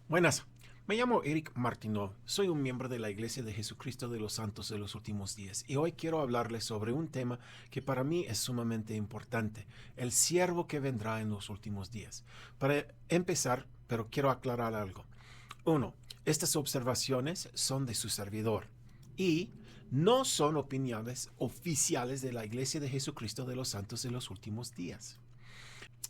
Buenas, me llamo Eric Martineau, soy un miembro de la Iglesia de Jesucristo de los Santos de los Últimos Días y hoy quiero hablarles sobre un tema que para mí es sumamente importante, el siervo que vendrá en los últimos días. Para empezar, pero quiero aclarar algo. Uno, estas observaciones son de su servidor y no son opiniones oficiales de la Iglesia de Jesucristo de los Santos de los Últimos Días.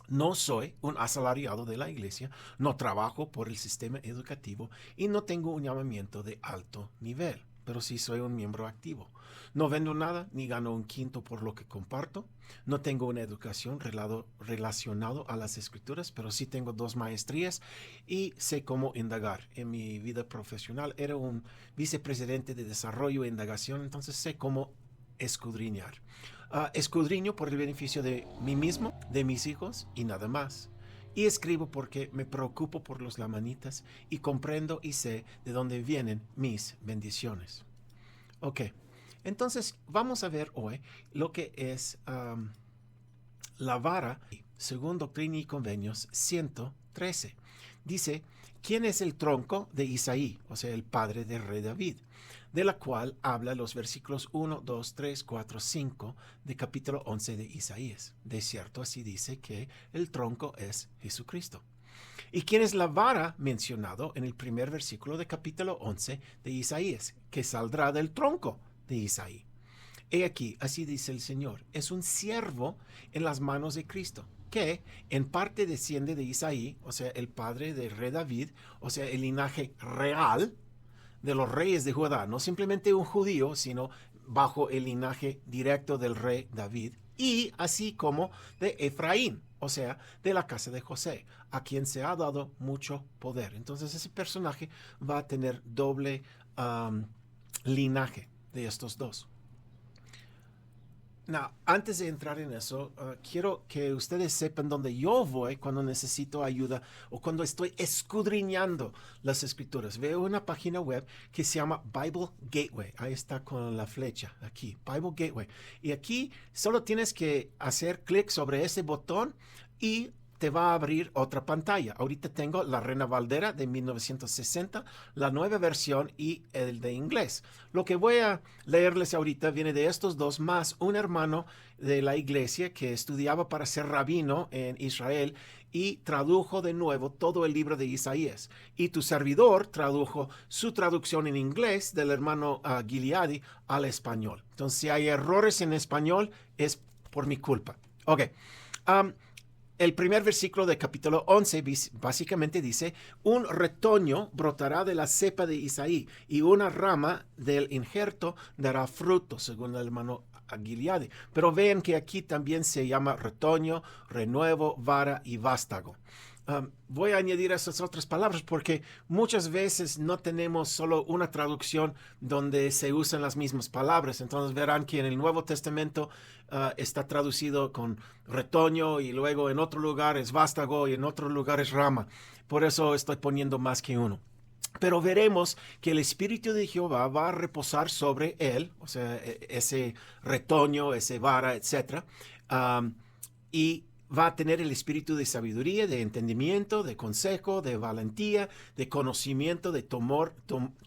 No soy un asalariado de la iglesia, no trabajo por el sistema educativo y no tengo un llamamiento de alto nivel, pero sí soy un miembro activo. No vendo nada ni gano un quinto por lo que comparto. No tengo una educación relacionada a las escrituras, pero sí tengo 2 maestrías y sé cómo indagar. En mi vida profesional era un vicepresidente de desarrollo e indagación, entonces sé cómo escudriñar. Escudriño por el beneficio de mí mismo, de mis hijos y nada más. Y escribo porque me preocupo por los lamanitas y comprendo y sé de dónde vienen mis bendiciones. Ok, entonces vamos a ver hoy lo que es la vara, según Doctrina y Convenios 113. Dice, ¿quién es el tronco de Isaí? O sea, el padre del rey David, de la cual habla los versículos 1, 2, 3, 4, 5 de capítulo 11 de Isaías. De cierto, así dice que el tronco es Jesucristo. ¿Y quién es la vara mencionado en el primer versículo de capítulo 11 de Isaías? Que saldrá del tronco de Isaí. He aquí, así dice el Señor, es un siervo en las manos de Cristo, que en parte desciende de Isaí, o sea, el padre del rey David, o sea, el linaje real de los reyes de Judá, no simplemente un judío, sino bajo el linaje directo del rey David, y así como de Efraín, o sea, de la casa de José, a quien se ha dado mucho poder. Entonces ese personaje va a tener doble linaje de estos dos. Now, antes de entrar en eso, quiero que ustedes sepan dónde yo voy cuando necesito ayuda o cuando estoy escudriñando las escrituras. Veo una página web que se llama Bible Gateway. Ahí está con la flecha, aquí, Bible Gateway. Y aquí solo tienes que hacer clic sobre ese botón y te va a abrir otra pantalla. Ahorita tengo la Reina Valera de 1960, la nueva versión y el de inglés. Lo que voy a leerles ahorita viene de estos dos, más un hermano de la iglesia que estudiaba para ser rabino en Israel y tradujo de nuevo todo el libro de Isaías. Y tu servidor tradujo su traducción en inglés del hermano Gileadi al español. Entonces, si hay errores en español, es por mi culpa. Ok. Um, el primer versículo del capítulo 11 básicamente dice, un retoño brotará de la cepa de Isaí y una rama del injerto dará fruto, según el hermano Gileadi. Pero vean que aquí también se llama retoño, renuevo, vara y vástago. Voy a añadir esas otras palabras porque muchas veces no tenemos solo una traducción donde se usan las mismas palabras. Entonces verán que en el Nuevo Testamento está traducido con retoño y luego en otro lugar es vástago y en otro lugar es rama. Por eso estoy poniendo más que uno. Pero veremos que el Espíritu de Jehová va a reposar sobre él, o sea, ese retoño, ese vara, etc. Y va a tener el espíritu de sabiduría, de entendimiento, de consejo, de valentía, de conocimiento, de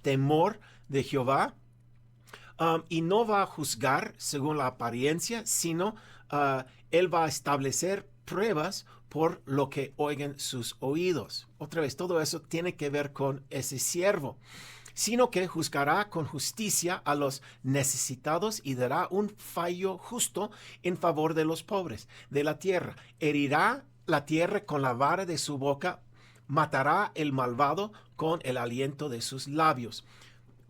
temor de Jehová. Y no va a juzgar según la apariencia, sino él va a establecer pruebas por lo que oigan sus oídos. Otra vez, todo eso tiene que ver con ese siervo, sino que juzgará con justicia a los necesitados y dará un fallo justo en favor de los pobres de la tierra. Herirá la tierra con la vara de su boca, matará el malvado con el aliento de sus labios.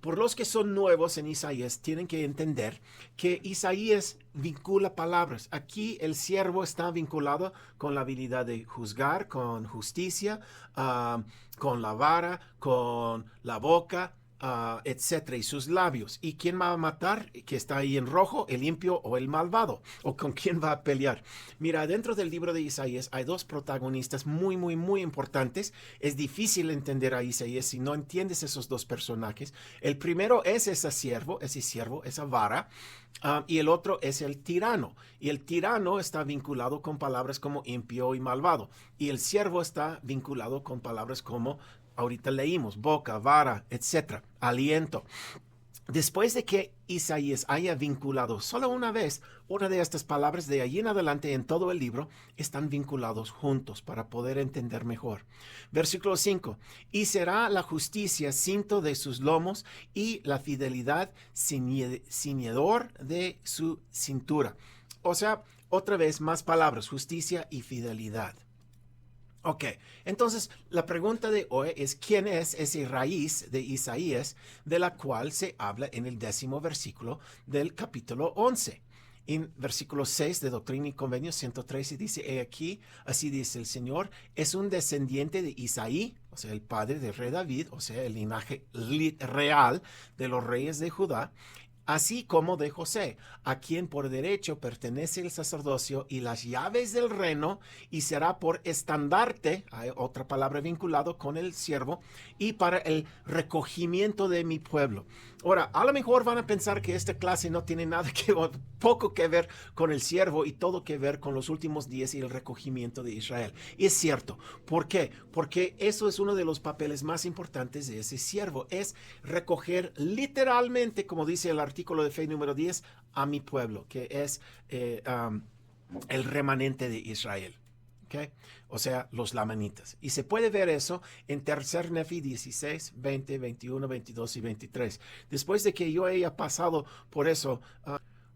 Por los que son nuevos en Isaías, tienen que entender que Isaías vincula palabras. Aquí el siervo está vinculado con la habilidad de juzgar, con justicia, con la vara, con la boca, etcétera, y sus labios. ¿Y quién va a matar? Que está ahí en rojo, el limpio o el malvado. ¿O con quién va a pelear? Mira, dentro del libro de Isaías hay dos protagonistas muy importantes. Es difícil entender a Isaías si no entiendes esos dos personajes. El primero es ese siervo, esa vara. Y el otro es el tirano. Y el tirano está vinculado con palabras como impío y malvado. Y el siervo está vinculado con palabras como ahorita leímos, boca, vara, etcétera, aliento. Después de que Isaías haya vinculado solo una vez una de estas palabras, de allí en adelante en todo el libro están vinculados juntos para poder entender mejor. Versículo 5. Y será la justicia cinto de sus lomos y la fidelidad ciñedor de su cintura. O sea, otra vez más palabras, justicia y fidelidad. Ok, entonces la pregunta de hoy es ¿quién es ese raíz de Isaías de la cual se habla en el 10º versículo del capítulo 11? En versículo 6 de Doctrina y Convenios 113 dice, he aquí, así dice el Señor, es un descendiente de Isaí, o sea, el padre del rey David, o sea, el linaje real de los reyes de Judá, así como de José, a quien por derecho pertenece el sacerdocio y las llaves del reino, y será por estandarte, hay otra palabra vinculado con el siervo, y para el recogimiento de mi pueblo. Ahora, a lo mejor van a pensar que esta clase no tiene nada que poco que ver con el siervo y todo que ver con los últimos días y el recogimiento de Israel. Y es cierto. ¿Por qué? Porque eso es uno de los papeles más importantes de ese siervo, es recoger literalmente, como dice el artículo de fe número 10, a mi pueblo, que es el remanente de Israel. ¿Okay? O sea, los lamanitas. Y se puede ver eso en 3 Nefi 16, 20, 21, 22 y 23. Después de que yo haya pasado por eso,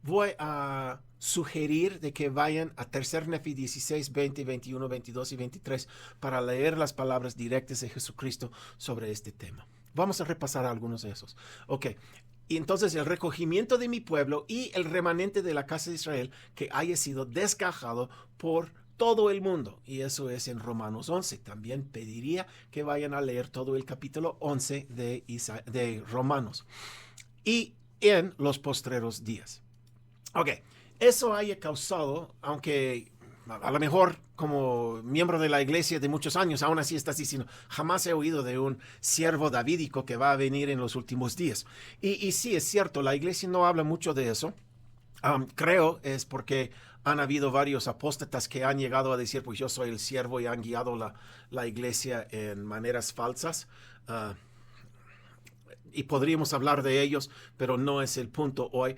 voy a sugerir de que vayan a 3 Nefi 16, 20, 21, 22 y 23 para leer las palabras directas de Jesucristo sobre este tema. Vamos a repasar algunos de esos. Ok. Y entonces el recogimiento de mi pueblo y el remanente de la casa de Israel que haya sido desgajado por todo el mundo. Y eso es en Romanos 11. También pediría que vayan a leer todo el capítulo 11 de Romanos. Y en los postreros días. Ok, eso haya causado, aunque a lo mejor como miembro de la iglesia de muchos años, aún así estás diciendo, jamás he oído de un siervo davídico que va a venir en los últimos días. Y sí, es cierto, la iglesia no habla mucho de eso. Creo es porque han habido varios apóstatas que han llegado a decir, pues yo soy el siervo, y han guiado la iglesia en maneras falsas. Y podríamos hablar de ellos, pero no es el punto hoy.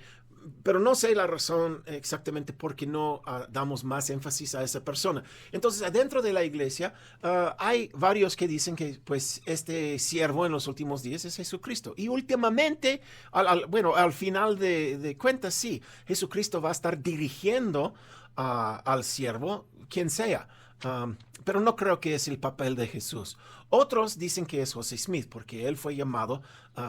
Pero no sé la razón exactamente por qué no damos más énfasis a esa persona. Entonces, adentro de la iglesia hay varios que dicen que pues este siervo en los últimos días es Jesucristo. Y últimamente, al final de cuentas, sí, Jesucristo va a estar dirigiendo al siervo, quien sea. Pero no creo que es el papel de Jesús. Otros dicen que es José Smith, porque él fue llamado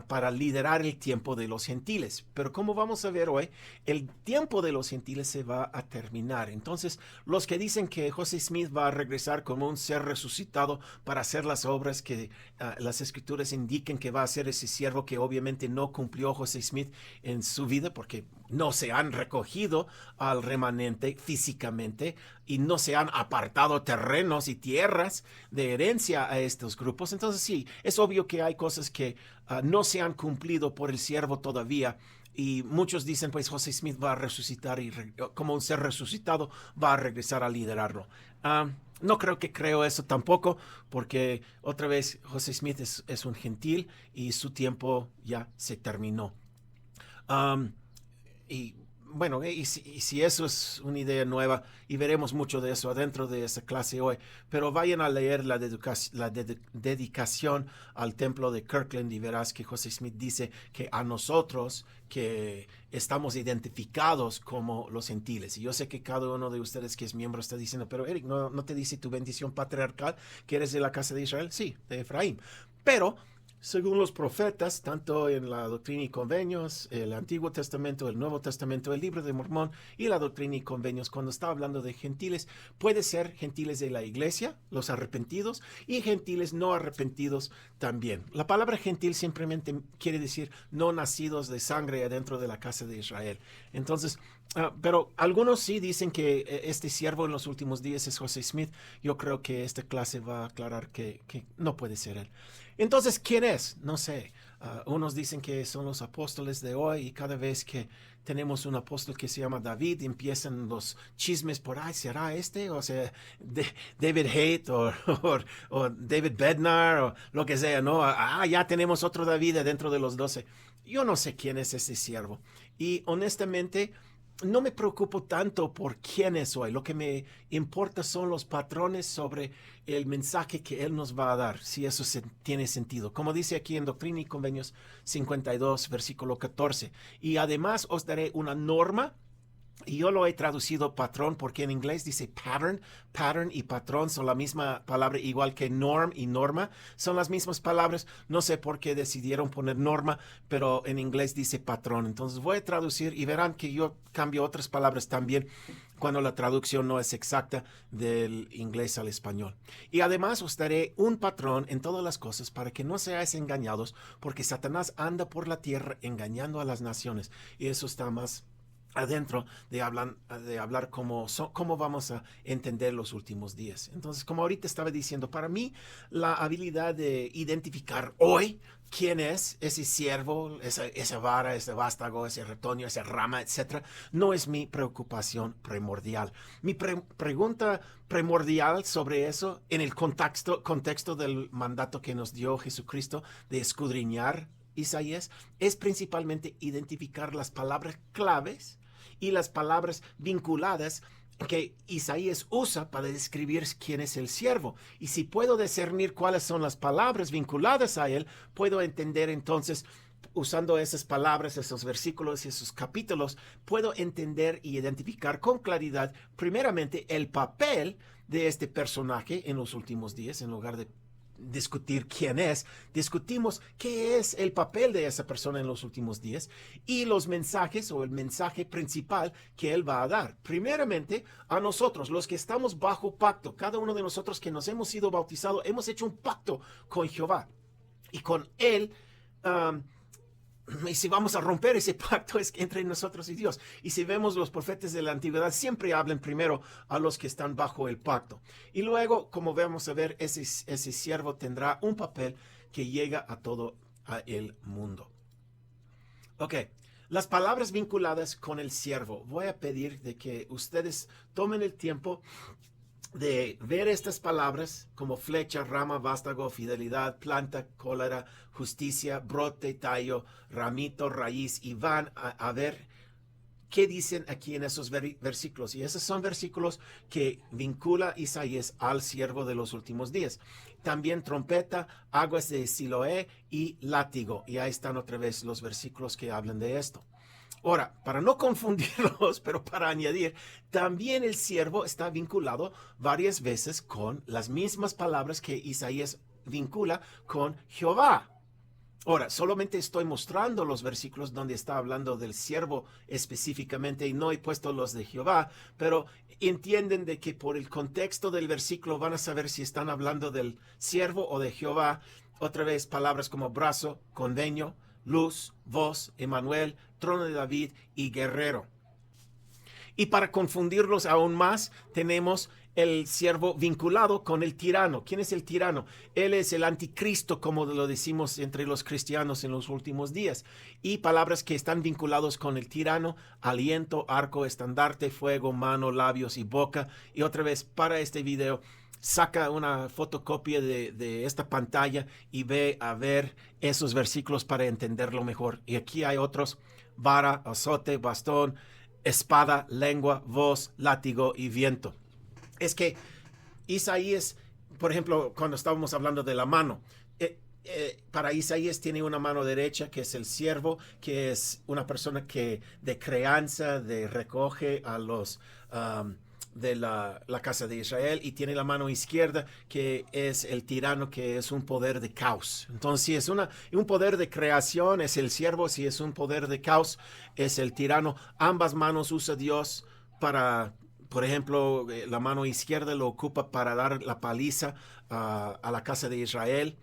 para liderar el tiempo de los gentiles. Pero como vamos a ver hoy, el tiempo de los gentiles se va a terminar. Entonces, los que dicen que José Smith va a regresar como un ser resucitado para hacer las obras que las escrituras indiquen que va a hacer ese siervo, que obviamente no cumplió José Smith en su vida, porque no se han recogido al remanente físicamente y no se han apartado terrenos y tierras de herencia a estos grupos. Entonces sí, es obvio que hay cosas que no se han cumplido por el siervo todavía. Y muchos dicen, pues José Smith va a resucitar y como un ser resucitado va a regresar a liderarlo. No creo eso tampoco, porque otra vez José Smith es un gentil y su tiempo ya se terminó. Y bueno, y si eso es una idea nueva, y veremos mucho de eso adentro de esa clase hoy, pero vayan a leer la dedicación al templo de Kirkland y verás que José Smith dice que a nosotros que estamos identificados como los gentiles. Y yo sé que cada uno de ustedes que es miembro está diciendo, pero Eric, ¿no te dice tu bendición patriarcal que eres de la casa de Israel? Sí, de Efraín. Pero según los profetas, tanto en la Doctrina y Convenios, el Antiguo Testamento, el Nuevo Testamento, el Libro de Mormón y la Doctrina y Convenios, cuando está hablando de gentiles, puede ser gentiles de la iglesia, los arrepentidos, y gentiles no arrepentidos también. La palabra gentil simplemente quiere decir no nacidos de sangre adentro de la casa de Israel. Entonces, pero algunos sí dicen que este siervo en los últimos días es José Smith. Yo creo que esta clase va a aclarar que no puede ser él. Entonces, ¿quién es? No sé. Unos dicen que son los apóstoles de hoy y cada vez que tenemos un apóstol que se llama David, empiezan los chismes por ahí, ¿será este? O sea, David Haight o David Bednar o lo que sea, ¿no? Ya tenemos otro David dentro de los 12. Yo no sé quién es ese siervo. Y honestamente, no me preocupo tanto por quién es hoy. Lo que me importa son los patrones sobre el mensaje que Él nos va a dar, si eso tiene sentido. Como dice aquí en Doctrina y Convenios 52, versículo 14. Y además os daré una norma. Y yo lo he traducido patrón porque en inglés dice pattern. Pattern y patrón son la misma palabra, igual que norm y norma. Son las mismas palabras. No sé por qué decidieron poner norma, pero en inglés dice patrón. Entonces voy a traducir y verán que yo cambio otras palabras también cuando la traducción no es exacta del inglés al español. Y además os daré un patrón en todas las cosas para que no seáis engañados, porque Satanás anda por la tierra engañando a las naciones. Y eso está más adentro de hablar cómo vamos a entender los últimos días. Entonces, como ahorita estaba diciendo, para mí la habilidad de identificar hoy quién es ese siervo, esa vara, ese vástago, ese retoño, esa rama, etcétera, no es mi preocupación primordial. Mi pregunta primordial sobre eso, en el contexto del mandato que nos dio Jesucristo de escudriñar Isaías, es principalmente identificar las palabras claves y las palabras vinculadas que Isaías usa para describir quién es el siervo. Y si puedo discernir cuáles son las palabras vinculadas a él, puedo entender entonces, usando esas palabras, esos versículos y esos capítulos, puedo entender y identificar con claridad, primeramente, el papel de este personaje en los últimos días, en lugar de discutir quién es, discutimos qué es el papel de esa persona en los últimos días y los mensajes o el mensaje principal que él va a dar. Primeramente, a nosotros, los que estamos bajo pacto, cada uno de nosotros que nos hemos sido bautizados, hemos hecho un pacto con Jehová y con él. Y si vamos a romper ese pacto es entre nosotros y Dios. Y si vemos los profetas de la antigüedad, siempre hablan primero a los que están bajo el pacto. Y luego, como vamos a ver, ese siervo tendrá un papel que llega a todo el mundo. Ok, las palabras vinculadas con el siervo. Voy a pedir de que ustedes tomen el tiempo de ver estas palabras como flecha, rama, vástago, fidelidad, planta, cólera, justicia, brote, tallo, ramito, raíz, y van a ver qué dicen aquí en esos versículos. Y esos son versículos que vincula Isaías al siervo de los últimos días. También trompeta, aguas de Siloé y látigo. Y ahí están otra vez los versículos que hablan de esto. Ahora, para no confundirlos, pero para añadir, también el siervo está vinculado varias veces con las mismas palabras que Isaías vincula con Jehová. Ahora, solamente estoy mostrando los versículos donde está hablando del siervo específicamente y no he puesto los de Jehová, pero entienden de que por el contexto del versículo van a saber si están hablando del siervo o de Jehová. Otra vez, palabras como brazo, convenio, luz, voz, Emmanuel, trono de David y guerrero. Y para confundirlos aún más, tenemos el siervo vinculado con el tirano. ¿Quién es el tirano? Él es el anticristo, como lo decimos entre los cristianos en los últimos días. Y palabras que están vinculados con el tirano: aliento, arco, estandarte, fuego, mano, labios y boca. Y otra vez, para este video, saca una fotocopia de esta pantalla y ve a ver esos versículos para entenderlo mejor. Y aquí hay otros: vara, azote, bastón, espada, lengua, voz, látigo y viento. Es que Isaías, por ejemplo, cuando estábamos hablando de la mano, para Isaías tiene una mano derecha que es el siervo, que es una persona que de crianza, de recoge a los de la casa de Israel, y tiene la mano izquierda que es el tirano, que es un poder de caos. Entonces, si es un poder de creación, es el siervo; si es un poder de caos, es el tirano. Ambas manos usa Dios para, por ejemplo, la mano izquierda lo ocupa para dar la paliza a la casa de Israel,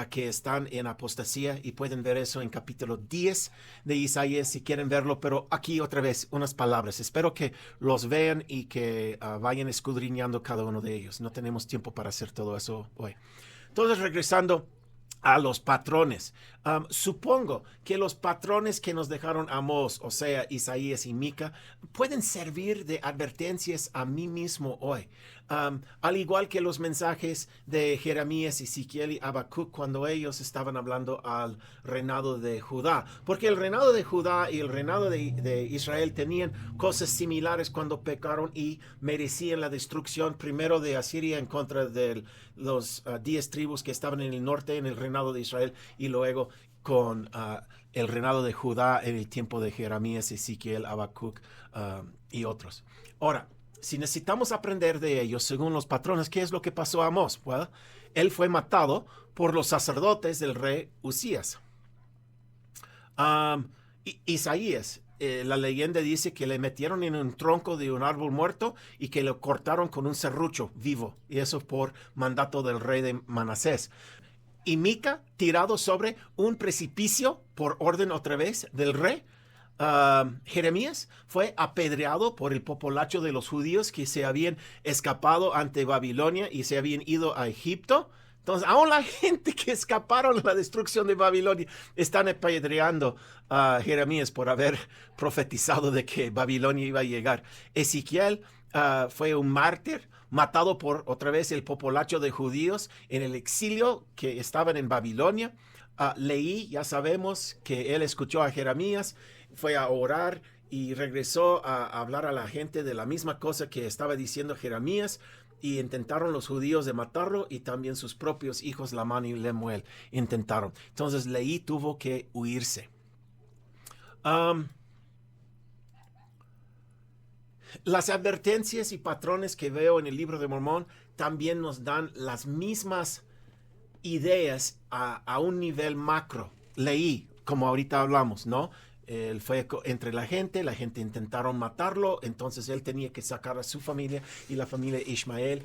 que están en apostasía, y pueden ver eso en capítulo 10 de Isaías si quieren verlo. Pero aquí otra vez unas palabras. Espero que los vean y que vayan escudriñando cada uno de ellos. No tenemos tiempo para hacer todo eso hoy. Entonces, regresando a los patrones. Supongo que los patrones que nos dejaron Amós, Osea, Isaías y Mica pueden servir de advertencias a mí mismo hoy. Al igual que los mensajes de Jeremías, Ezequiel y Habacuc cuando ellos estaban hablando al reinado de Judá. Porque el reinado de Judá y el reinado de Israel tenían cosas similares cuando pecaron y merecían la destrucción primero de Asiria en contra de los 10 tribus que estaban en el norte en el reinado de Israel y luego con el reinado de Judá en el tiempo de Jeremías, Ezequiel, Habacuc y otros. Ahora, si necesitamos aprender de ellos según los patrones, ¿qué es lo que pasó a Amós? Well, él fue matado por los sacerdotes del rey Usías. Isaías, la leyenda dice que le metieron en un tronco de un árbol muerto y que lo cortaron con un serrucho vivo, y eso por mandato del rey de Manasés. Y Mica, tirado sobre un precipicio por orden otra vez del rey. Jeremías fue apedreado por el populacho de los judíos que se habían escapado ante Babilonia y se habían ido a Egipto. Entonces, aún la gente que escaparon a la destrucción de Babilonia están apedreando a Jeremías por haber profetizado de que Babilonia iba a llegar. Ezequiel fue un mártir, matado por otra vez el populacho de judíos en el exilio que estaban en Babilonia. Leí, ya sabemos que él escuchó a Jeremías, fue a orar y regresó a hablar a la gente de la misma cosa que estaba diciendo Jeremías, y intentaron los judíos de matarlo, y también sus propios hijos Lamán y Lemuel intentaron. Entonces Leí tuvo que huirse. Las advertencias y patrones que veo en el libro de Mormón también nos dan las mismas ideas a un nivel macro. Leí, como ahorita hablamos, ¿no? Él fue entre la gente intentaron matarlo, entonces él tenía que sacar a su familia y la familia de Ismael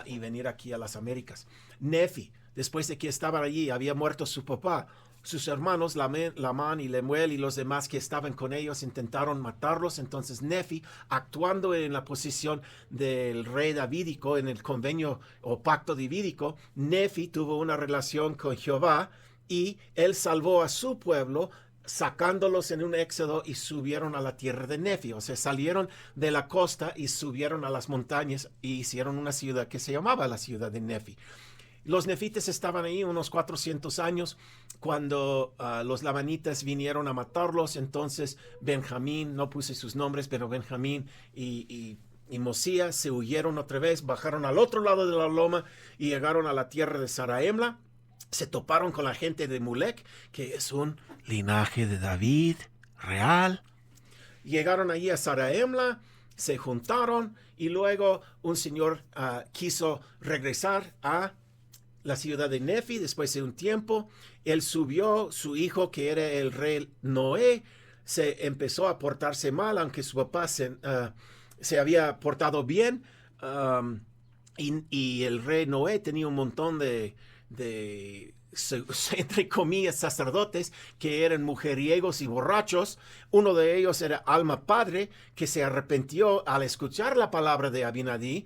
y venir aquí a las Américas. Nefi, después de que estaban allí, había muerto su papá. Sus hermanos, Lamán y Lemuel y los demás que estaban con ellos intentaron matarlos. Entonces Nefi, actuando en la posición del rey davídico en el convenio o pacto davídico, Nefi tuvo una relación con Jehová y él salvó a su pueblo, sacándolos en un éxodo, y subieron a la tierra de Nefi. O sea, salieron de la costa y subieron a las montañas y hicieron una ciudad que se llamaba la ciudad de Nefi. Los nefites estaban ahí unos 400 años cuando los lamanitas vinieron a matarlos. Entonces Benjamín, no puse sus nombres, pero Benjamín y Mosías se huyeron otra vez, bajaron al otro lado de la loma y llegaron a la tierra de Saraemla. Se toparon con la gente de Mulek, que es un linaje de David real. Llegaron allí a Saraemla, se juntaron, y luego un señor quiso regresar a la ciudad de Nefi. Después de un tiempo, él subió, su hijo, que era el rey Noé, se empezó a portarse mal, aunque su papá se había portado bien. Y el rey Noé tenía un montón de entre comillas sacerdotes que eran mujeriegos y borrachos. Uno de ellos era Alma Padre, que se arrepintió al escuchar la palabra de Abinadí.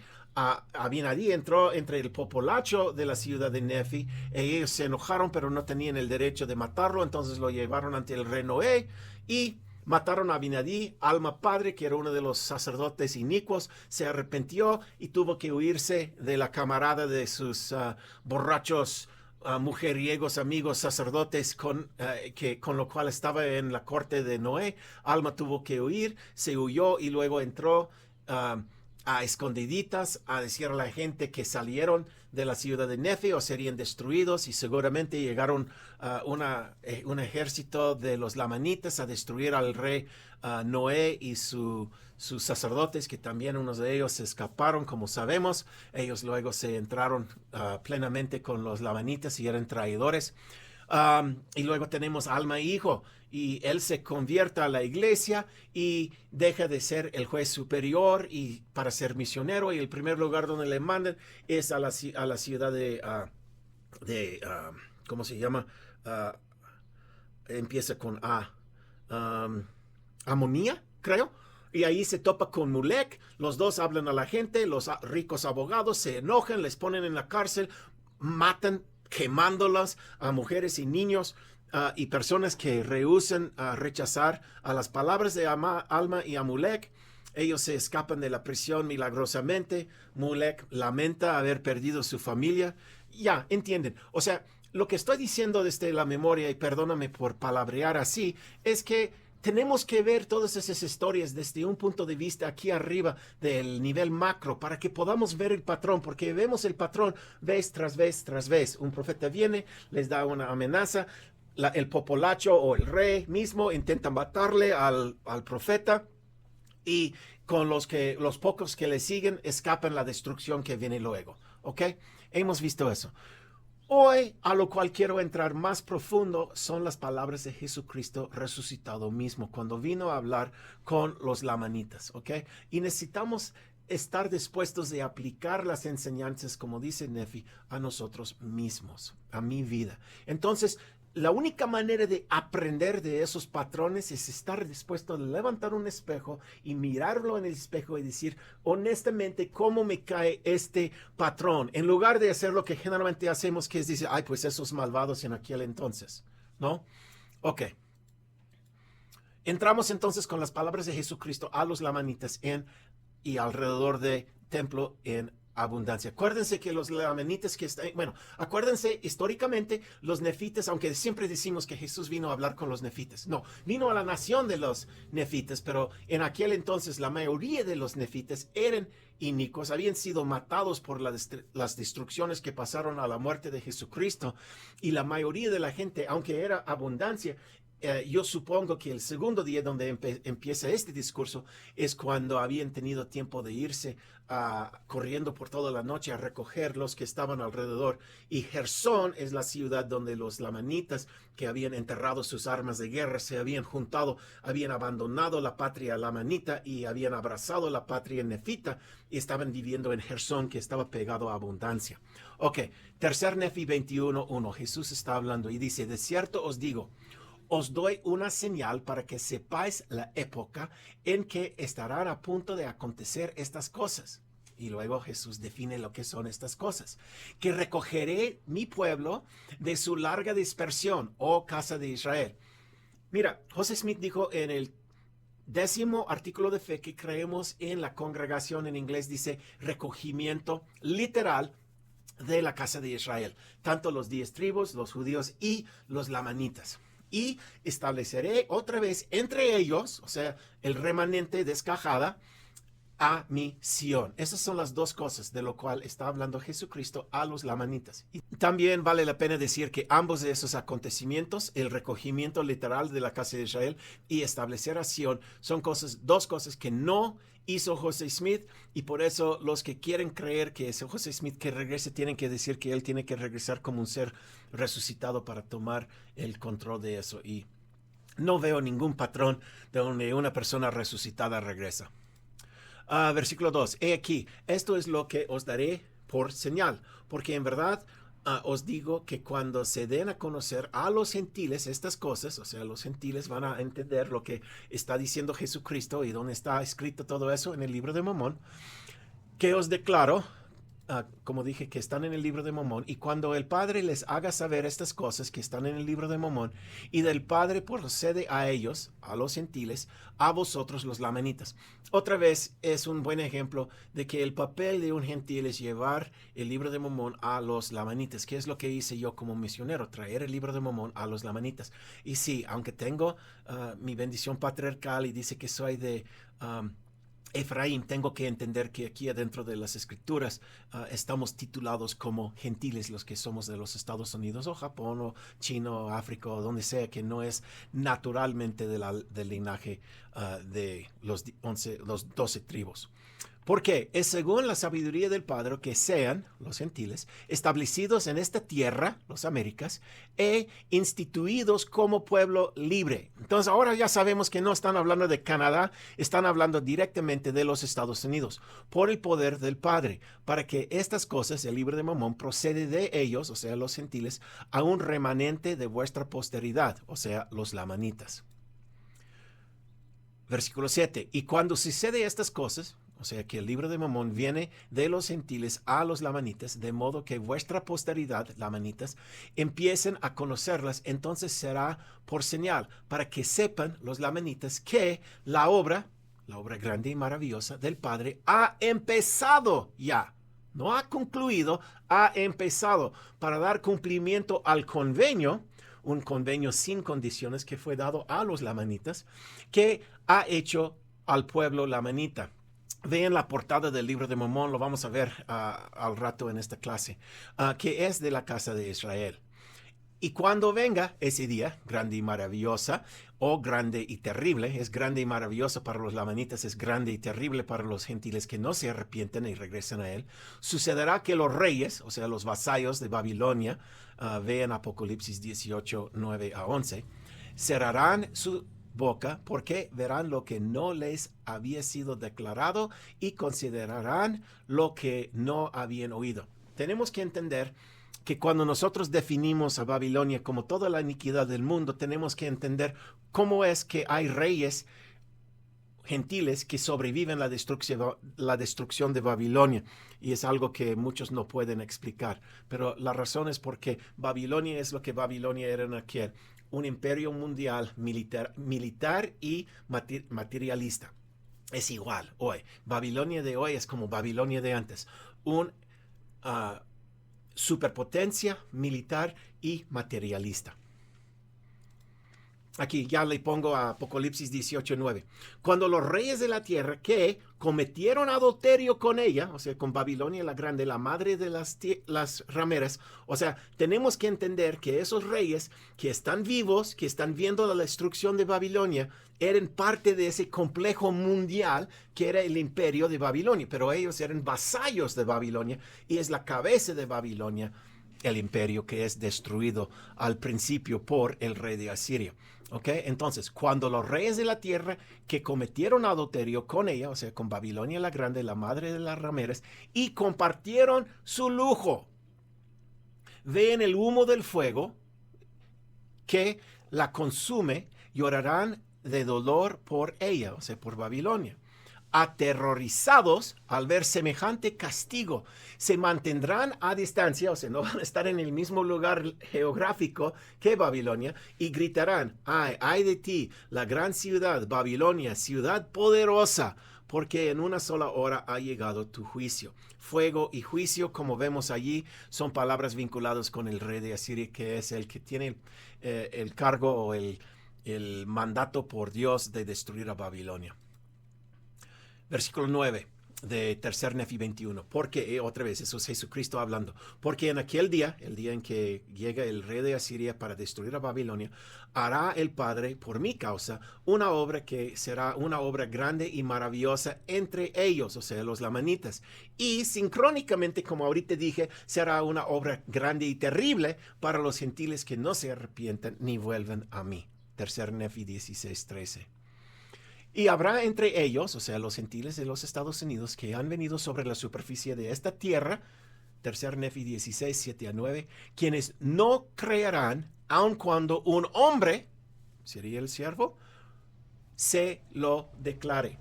Abinadí entró entre el populacho de la ciudad de Nefi, y ellos se enojaron, pero no tenían el derecho de matarlo. Entonces lo llevaron ante el rey Noé y mataron a Abinadí. Alma Padre, que era uno de los sacerdotes inicuos, se arrepintió y tuvo que huirse de la camarada de sus borrachos mujeriegos amigos sacerdotes con lo cual estaba en la corte de Noé. Alma tuvo que huir, se huyó y luego entró a escondiditas a decir a la gente que salieron de la ciudad de Nefi o serían destruidos, y seguramente llegaron un ejército de los lamanitas a destruir al rey Noé y sus sacerdotes, que también unos de ellos se escaparon, como sabemos. Ellos luego se entraron plenamente con los lamanitas y eran traidores. Y luego tenemos Alma Hijo, y él se convierte a la iglesia y deja de ser el juez superior y para ser misionero, y el primer lugar donde le mandan es a la ciudad de ¿cómo se llama? Empieza con A. Amonía, creo. Y ahí se topa con Mulek. Los dos hablan a la gente. Los ricos abogados se enojan, les ponen en la cárcel, matan quemándolas a mujeres y niños y personas que rehúsan rechazar a las palabras de Alma y Amulek. Ellos se escapan de la prisión milagrosamente. Mulek lamenta haber perdido su familia. Ya, entienden. O sea, lo que estoy diciendo desde la memoria, y perdóname por palabrear así, es que tenemos que ver todas esas historias desde un punto de vista aquí arriba del nivel macro para que podamos ver el patrón, porque vemos el patrón vez tras vez tras vez. Un profeta viene, les da una amenaza, el popolacho o el rey mismo intenta matarle al profeta y con los pocos que le siguen escapan la destrucción que viene luego. ¿Ok? Hemos visto eso. Hoy, a lo cual quiero entrar más profundo, son las palabras de Jesucristo resucitado mismo, cuando vino a hablar con los lamanitas, ¿ok? Y necesitamos estar dispuestos de aplicar las enseñanzas, como dice Nefi, a nosotros mismos, a mi vida. Entonces, la única manera de aprender de esos patrones es estar dispuesto a levantar un espejo y mirarlo en el espejo y decir, honestamente, ¿cómo me cae este patrón? En lugar de hacer lo que generalmente hacemos, que es decir, ay, pues esos malvados en aquel entonces, ¿no? Ok. Entramos entonces con las palabras de Jesucristo a los lamanitas y alrededor del templo en abundancia. Acuérdense que los lamanitas que están, bueno, acuérdense históricamente los nefitas, aunque siempre decimos que Jesús vino a hablar con los nefitas. No, vino a la nación de los nefitas, pero en aquel entonces la mayoría de los nefitas eran inicuos, habían sido matados por las destrucciones que pasaron a la muerte de Jesucristo, y la mayoría de la gente, aunque era abundancia, yo supongo que el segundo día donde empieza este discurso es cuando habían tenido tiempo de irse corriendo por toda la noche a recoger los que estaban alrededor. Y Gersón es la ciudad donde los lamanitas que habían enterrado sus armas de guerra se habían juntado, habían abandonado la patria lamanita y habían abrazado la patria nefita y estaban viviendo en Gersón, que estaba pegado a abundancia. Ok, tercer Nefi 21:1, Jesús está hablando y dice, de cierto os digo, os doy una señal para que sepáis la época en que estarán a punto de acontecer estas cosas. Y luego Jesús define lo que son estas cosas. Que recogeré mi pueblo de su larga dispersión, oh casa de Israel. Mira, José Smith dijo en el 10º artículo de fe que creemos en la congregación, en inglés dice recogimiento literal de la casa de Israel. Tanto los 10 tribus, los judíos y los lamanitas. Y estableceré otra vez entre ellos, o sea, el remanente descajada, a mi Sión. Esas son las dos cosas de lo cual está hablando Jesucristo a los lamanitas. Y también vale la pena decir que ambos de esos acontecimientos, el recogimiento literal de la casa de Israel y establecer a Sión, son dos cosas que no hizo José Smith, y por eso los que quieren creer que es José Smith que regrese tienen que decir que él tiene que regresar como un ser resucitado para tomar el control de eso. Y no veo ningún patrón de donde una persona resucitada regresa. Versículo 2. He aquí, esto es lo que os daré por señal, porque en verdad os digo que cuando se den a conocer a los gentiles estas cosas, o sea, los gentiles van a entender lo que está diciendo Jesucristo y dónde está escrito todo eso en el libro de Mormón, que os declaro, como dije, que están en el libro de Mormón, y cuando el Padre les haga saber estas cosas que están en el libro de Mormón, y del Padre procede a ellos, a los gentiles, a vosotros los lamanitas. Otra vez es un buen ejemplo de que el papel de un gentil es llevar el libro de Mormón a los lamanitas, que es lo que hice yo como misionero, traer el libro de Mormón a los lamanitas. Y sí, aunque tengo mi bendición patriarcal y dice que soy de Efraín, tengo que entender que aquí adentro de las escrituras estamos titulados como gentiles, los que somos de los Estados Unidos o Japón o China o África o donde sea, que no es naturalmente del linaje de los 12 tribus. Porque es según la sabiduría del Padre que sean, los gentiles, establecidos en esta tierra, los Américas, e instituidos como pueblo libre. Entonces ahora ya sabemos que no están hablando de Canadá, están hablando directamente de los Estados Unidos, por el poder del Padre, para que estas cosas, el libro de Mormón, procede de ellos, o sea, los gentiles, a un remanente de vuestra posteridad, o sea, los lamanitas. Versículo 7. Y cuando sucede estas cosas, o sea que el libro de Mormón viene de los gentiles a los lamanitas, de modo que vuestra posteridad, lamanitas, empiecen a conocerlas, entonces será por señal, para que sepan los lamanitas que la obra grande y maravillosa del Padre, ha empezado ya. No ha concluido, ha empezado para dar cumplimiento al convenio, un convenio sin condiciones que fue dado a los lamanitas, que ha hecho al pueblo lamanita. Vean la portada del libro de Mormón, lo vamos a ver al rato en esta clase, que es de la casa de Israel. Y cuando venga ese día, grande y maravillosa, o grande y terrible, es grande y maravilloso para los lamanitas, es grande y terrible para los gentiles que no se arrepienten y regresan a él, sucederá que los reyes, o sea, los vasallos de Babilonia, vean Apocalipsis 18, 9 a 11, cerrarán su boca porque verán lo que no les había sido declarado y considerarán lo que no habían oído. Tenemos que entender que cuando nosotros definimos a Babilonia como toda la iniquidad del mundo, tenemos que entender cómo es que hay reyes gentiles que sobreviven la destrucción de Babilonia. Y es algo que muchos no pueden explicar. Pero la razón es porque Babilonia es lo que Babilonia era en aquel, un imperio mundial militar y materialista. Es igual hoy. Babilonia de hoy es como Babilonia de antes. Un superpotencia militar y materialista. Aquí ya le pongo a Apocalipsis 18:9. Cuando los reyes de la tierra que cometieron adulterio con ella, o sea, con Babilonia la Grande, la madre de las rameras, o sea, tenemos que entender que esos reyes que están vivos, que están viendo la destrucción de Babilonia, eran parte de ese complejo mundial que era el imperio de Babilonia, pero ellos eran vasallos de Babilonia y es la cabeza de Babilonia, el imperio que es destruido al principio por el rey de Asiria. Okay, entonces, cuando los reyes de la tierra que cometieron adulterio con ella, o sea, con Babilonia la Grande, la madre de las rameras, y compartieron su lujo, ven el humo del fuego que la consume, llorarán de dolor por ella, o sea, por Babilonia. Aterrorizados al ver semejante castigo, se mantendrán a distancia, o sea, no van a estar en el mismo lugar geográfico que Babilonia, y gritarán: ay, ay de ti, la gran ciudad, Babilonia, ciudad poderosa, porque en una sola hora ha llegado tu juicio. Fuego y juicio, como vemos allí, son palabras vinculadas con el rey de Asiria, que es el que tiene el cargo o el mandato por Dios de destruir a Babilonia. Versículo 9 de Tercer Nefi 21. Porque, otra vez, eso es Jesucristo hablando. Porque en aquel día, el día en que llega el rey de Asiria para destruir a Babilonia, hará el Padre, por mi causa, una obra que será una obra grande y maravillosa entre ellos, o sea, los lamanitas. Y sincrónicamente, como ahorita dije, será una obra grande y terrible para los gentiles que no se arrepientan ni vuelven a mí. Tercer Nefi 16:13. Y habrá entre ellos, o sea, los gentiles de los Estados Unidos que han venido sobre la superficie de esta tierra, Tercer Nefi 16, 7 a 9, quienes no creerán aun cuando un hombre, sería el siervo, se lo declare.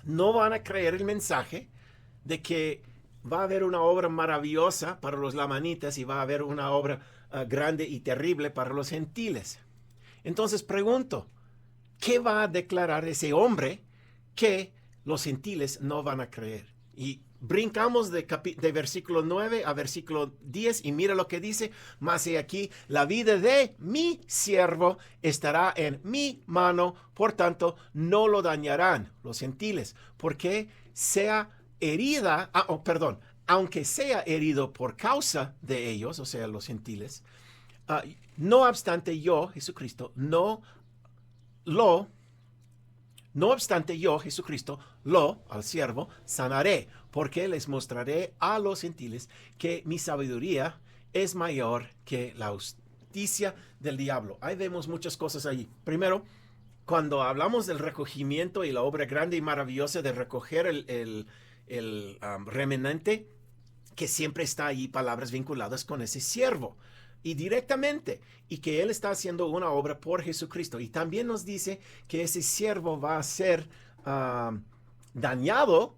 No van a creer el mensaje de que va a haber una obra maravillosa para los lamanitas y va a haber una obra grande y terrible para los gentiles. Entonces pregunto, ¿qué va a declarar ese hombre que los gentiles no van a creer? Y brincamos de versículo 9 a versículo 10 y mira lo que dice: mas he aquí, la vida de mi siervo estará en mi mano, por tanto no lo dañarán los gentiles, porque sea herida, aunque sea herido por causa de ellos, o sea, los gentiles, no obstante yo, Jesucristo, No obstante yo, Jesucristo, al siervo, sanaré, porque les mostraré a los gentiles que mi sabiduría es mayor que la justicia del diablo. Ahí vemos muchas cosas allí. Primero, cuando hablamos del recogimiento y la obra grande y maravillosa de recoger el remanente, que siempre está allí palabras vinculadas con ese siervo. Y directamente, y que él está haciendo una obra por Jesucristo. Y también nos dice que ese siervo va a ser dañado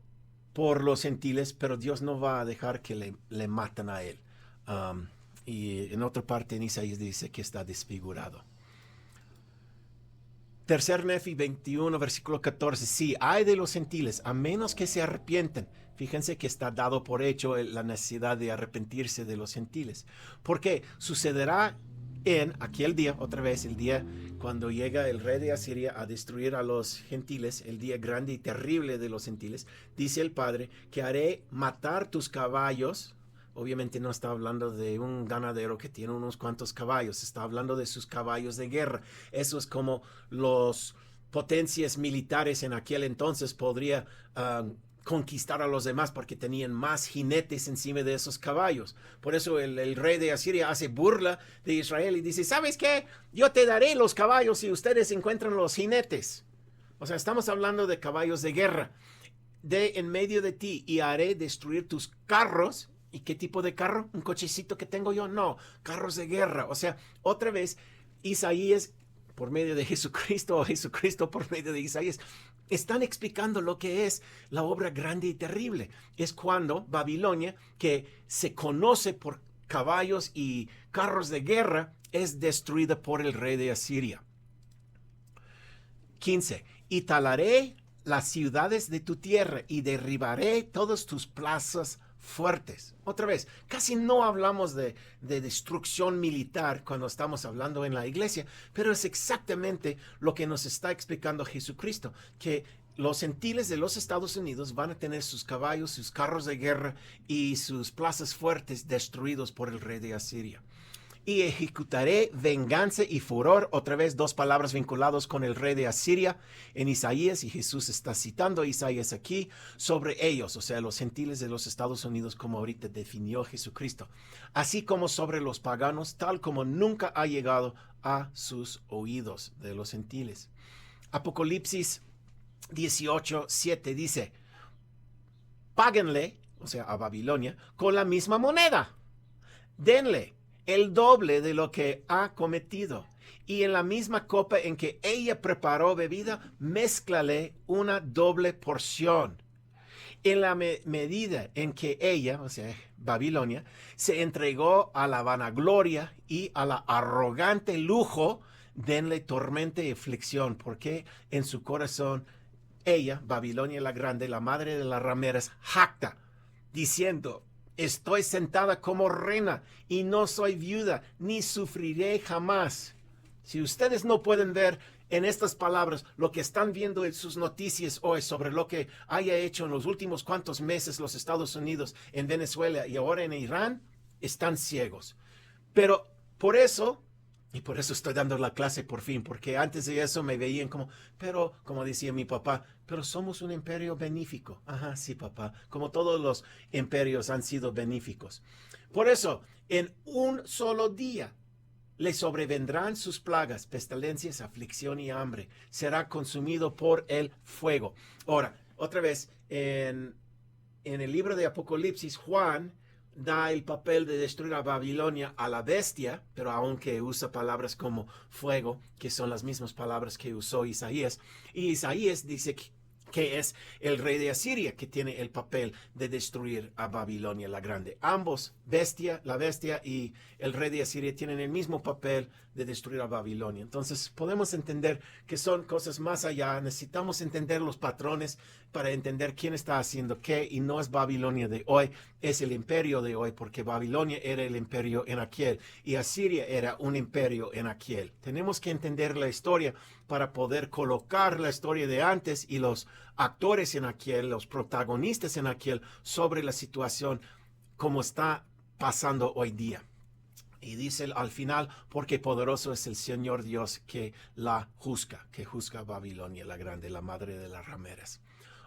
por los gentiles, pero Dios no va a dejar que le maten a él. Y en otra parte en Isaías dice que está desfigurado. Tercer Nefi 21, versículo 14. Sí, hay de los gentiles, a menos que se arrepienten. Fíjense que está dado por hecho la necesidad de arrepentirse de los gentiles. Porque sucederá en aquel día, otra vez, el día cuando llega el rey de Asiria a destruir a los gentiles, el día grande y terrible de los gentiles, dice el Padre que haré matar tus caballos. Obviamente no está hablando de un ganadero que tiene unos cuantos caballos, está hablando de sus caballos de guerra. Eso es como los potencias militares en aquel entonces podría conquistar a los demás porque tenían más jinetes encima de esos caballos. Por eso el rey de Asiria hace burla de Israel y dice, ¿sabes qué? Yo te daré los caballos si ustedes encuentran los jinetes. O sea, estamos hablando de caballos de guerra. De en medio de ti y haré destruir tus carros. ¿Y qué tipo de carro? ¿Un cochecito que tengo yo? No, carros de guerra. O sea, otra vez, Isaías, por medio de Jesucristo, o Jesucristo por medio de Isaías, están explicando lo que es la obra grande y terrible. Es cuando Babilonia, que se conoce por caballos y carros de guerra, es destruida por el rey de Asiria. 15. Y talaré las ciudades de tu tierra y derribaré todas tus plazas fuertes. Otra vez, casi no hablamos de destrucción militar cuando estamos hablando en la iglesia, pero es exactamente lo que nos está explicando Jesucristo, que los gentiles de los Estados Unidos van a tener sus caballos, sus carros de guerra y sus plazas fuertes destruidos por el rey de Asiria. Y ejecutaré venganza y furor, otra vez dos palabras vinculadas con el rey de Asiria en Isaías, y Jesús está citando a Isaías aquí, sobre ellos, o sea, los gentiles de los Estados Unidos, como ahorita definió Jesucristo, así como sobre los paganos, tal como nunca ha llegado a sus oídos de los gentiles. Apocalipsis 18:7 dice, páguenle, o sea, a Babilonia, con la misma moneda, denle el doble de lo que ha cometido, y en la misma copa en que ella preparó bebida, mézclale una doble porción. En la medida en que ella, o sea, Babilonia, se entregó a la vanagloria y a la arrogante lujo, denle tormenta y aflicción, porque en su corazón ella, Babilonia la Grande, la madre de las rameras, jacta, diciendo, estoy sentada como reina y no soy viuda, ni sufriré jamás. Si ustedes no pueden ver en estas palabras lo que están viendo en sus noticias hoy sobre lo que haya hecho en los últimos cuantos meses los Estados Unidos en Venezuela y ahora en Irán, están ciegos. Pero por eso, y por eso estoy dando la clase por fin, porque antes de eso me veían como, pero, como decía mi papá, pero somos un imperio benéfico. Ajá, sí, papá, como todos los imperios han sido benéficos. Por eso, en un solo día le sobrevendrán sus plagas, pestilencias, aflicción y hambre. Será consumido por el fuego. Ahora, otra vez, en el libro de Apocalipsis, Juan da el papel de destruir a Babilonia a la bestia, pero aunque usa palabras como fuego, que son las mismas palabras que usó Isaías. Y Isaías dice que es el rey de Asiria que tiene el papel de destruir a Babilonia la Grande. Ambos, la bestia y el rey de Asiria, tienen el mismo papel de destruir a Babilonia. Entonces podemos entender que son cosas más allá. Necesitamos entender los patrones para entender quién está haciendo qué, y no es Babilonia de hoy, es el imperio de hoy, porque Babilonia era el imperio en aquel y Asiria era un imperio en aquel. Tenemos que entender la historia para poder colocar la historia de antes y los actores en aquel, los protagonistas en aquel, sobre la situación como está pasando hoy día. Y dice al final, porque poderoso es el Señor Dios que la juzga, que juzga a Babilonia la Grande, la madre de las rameras.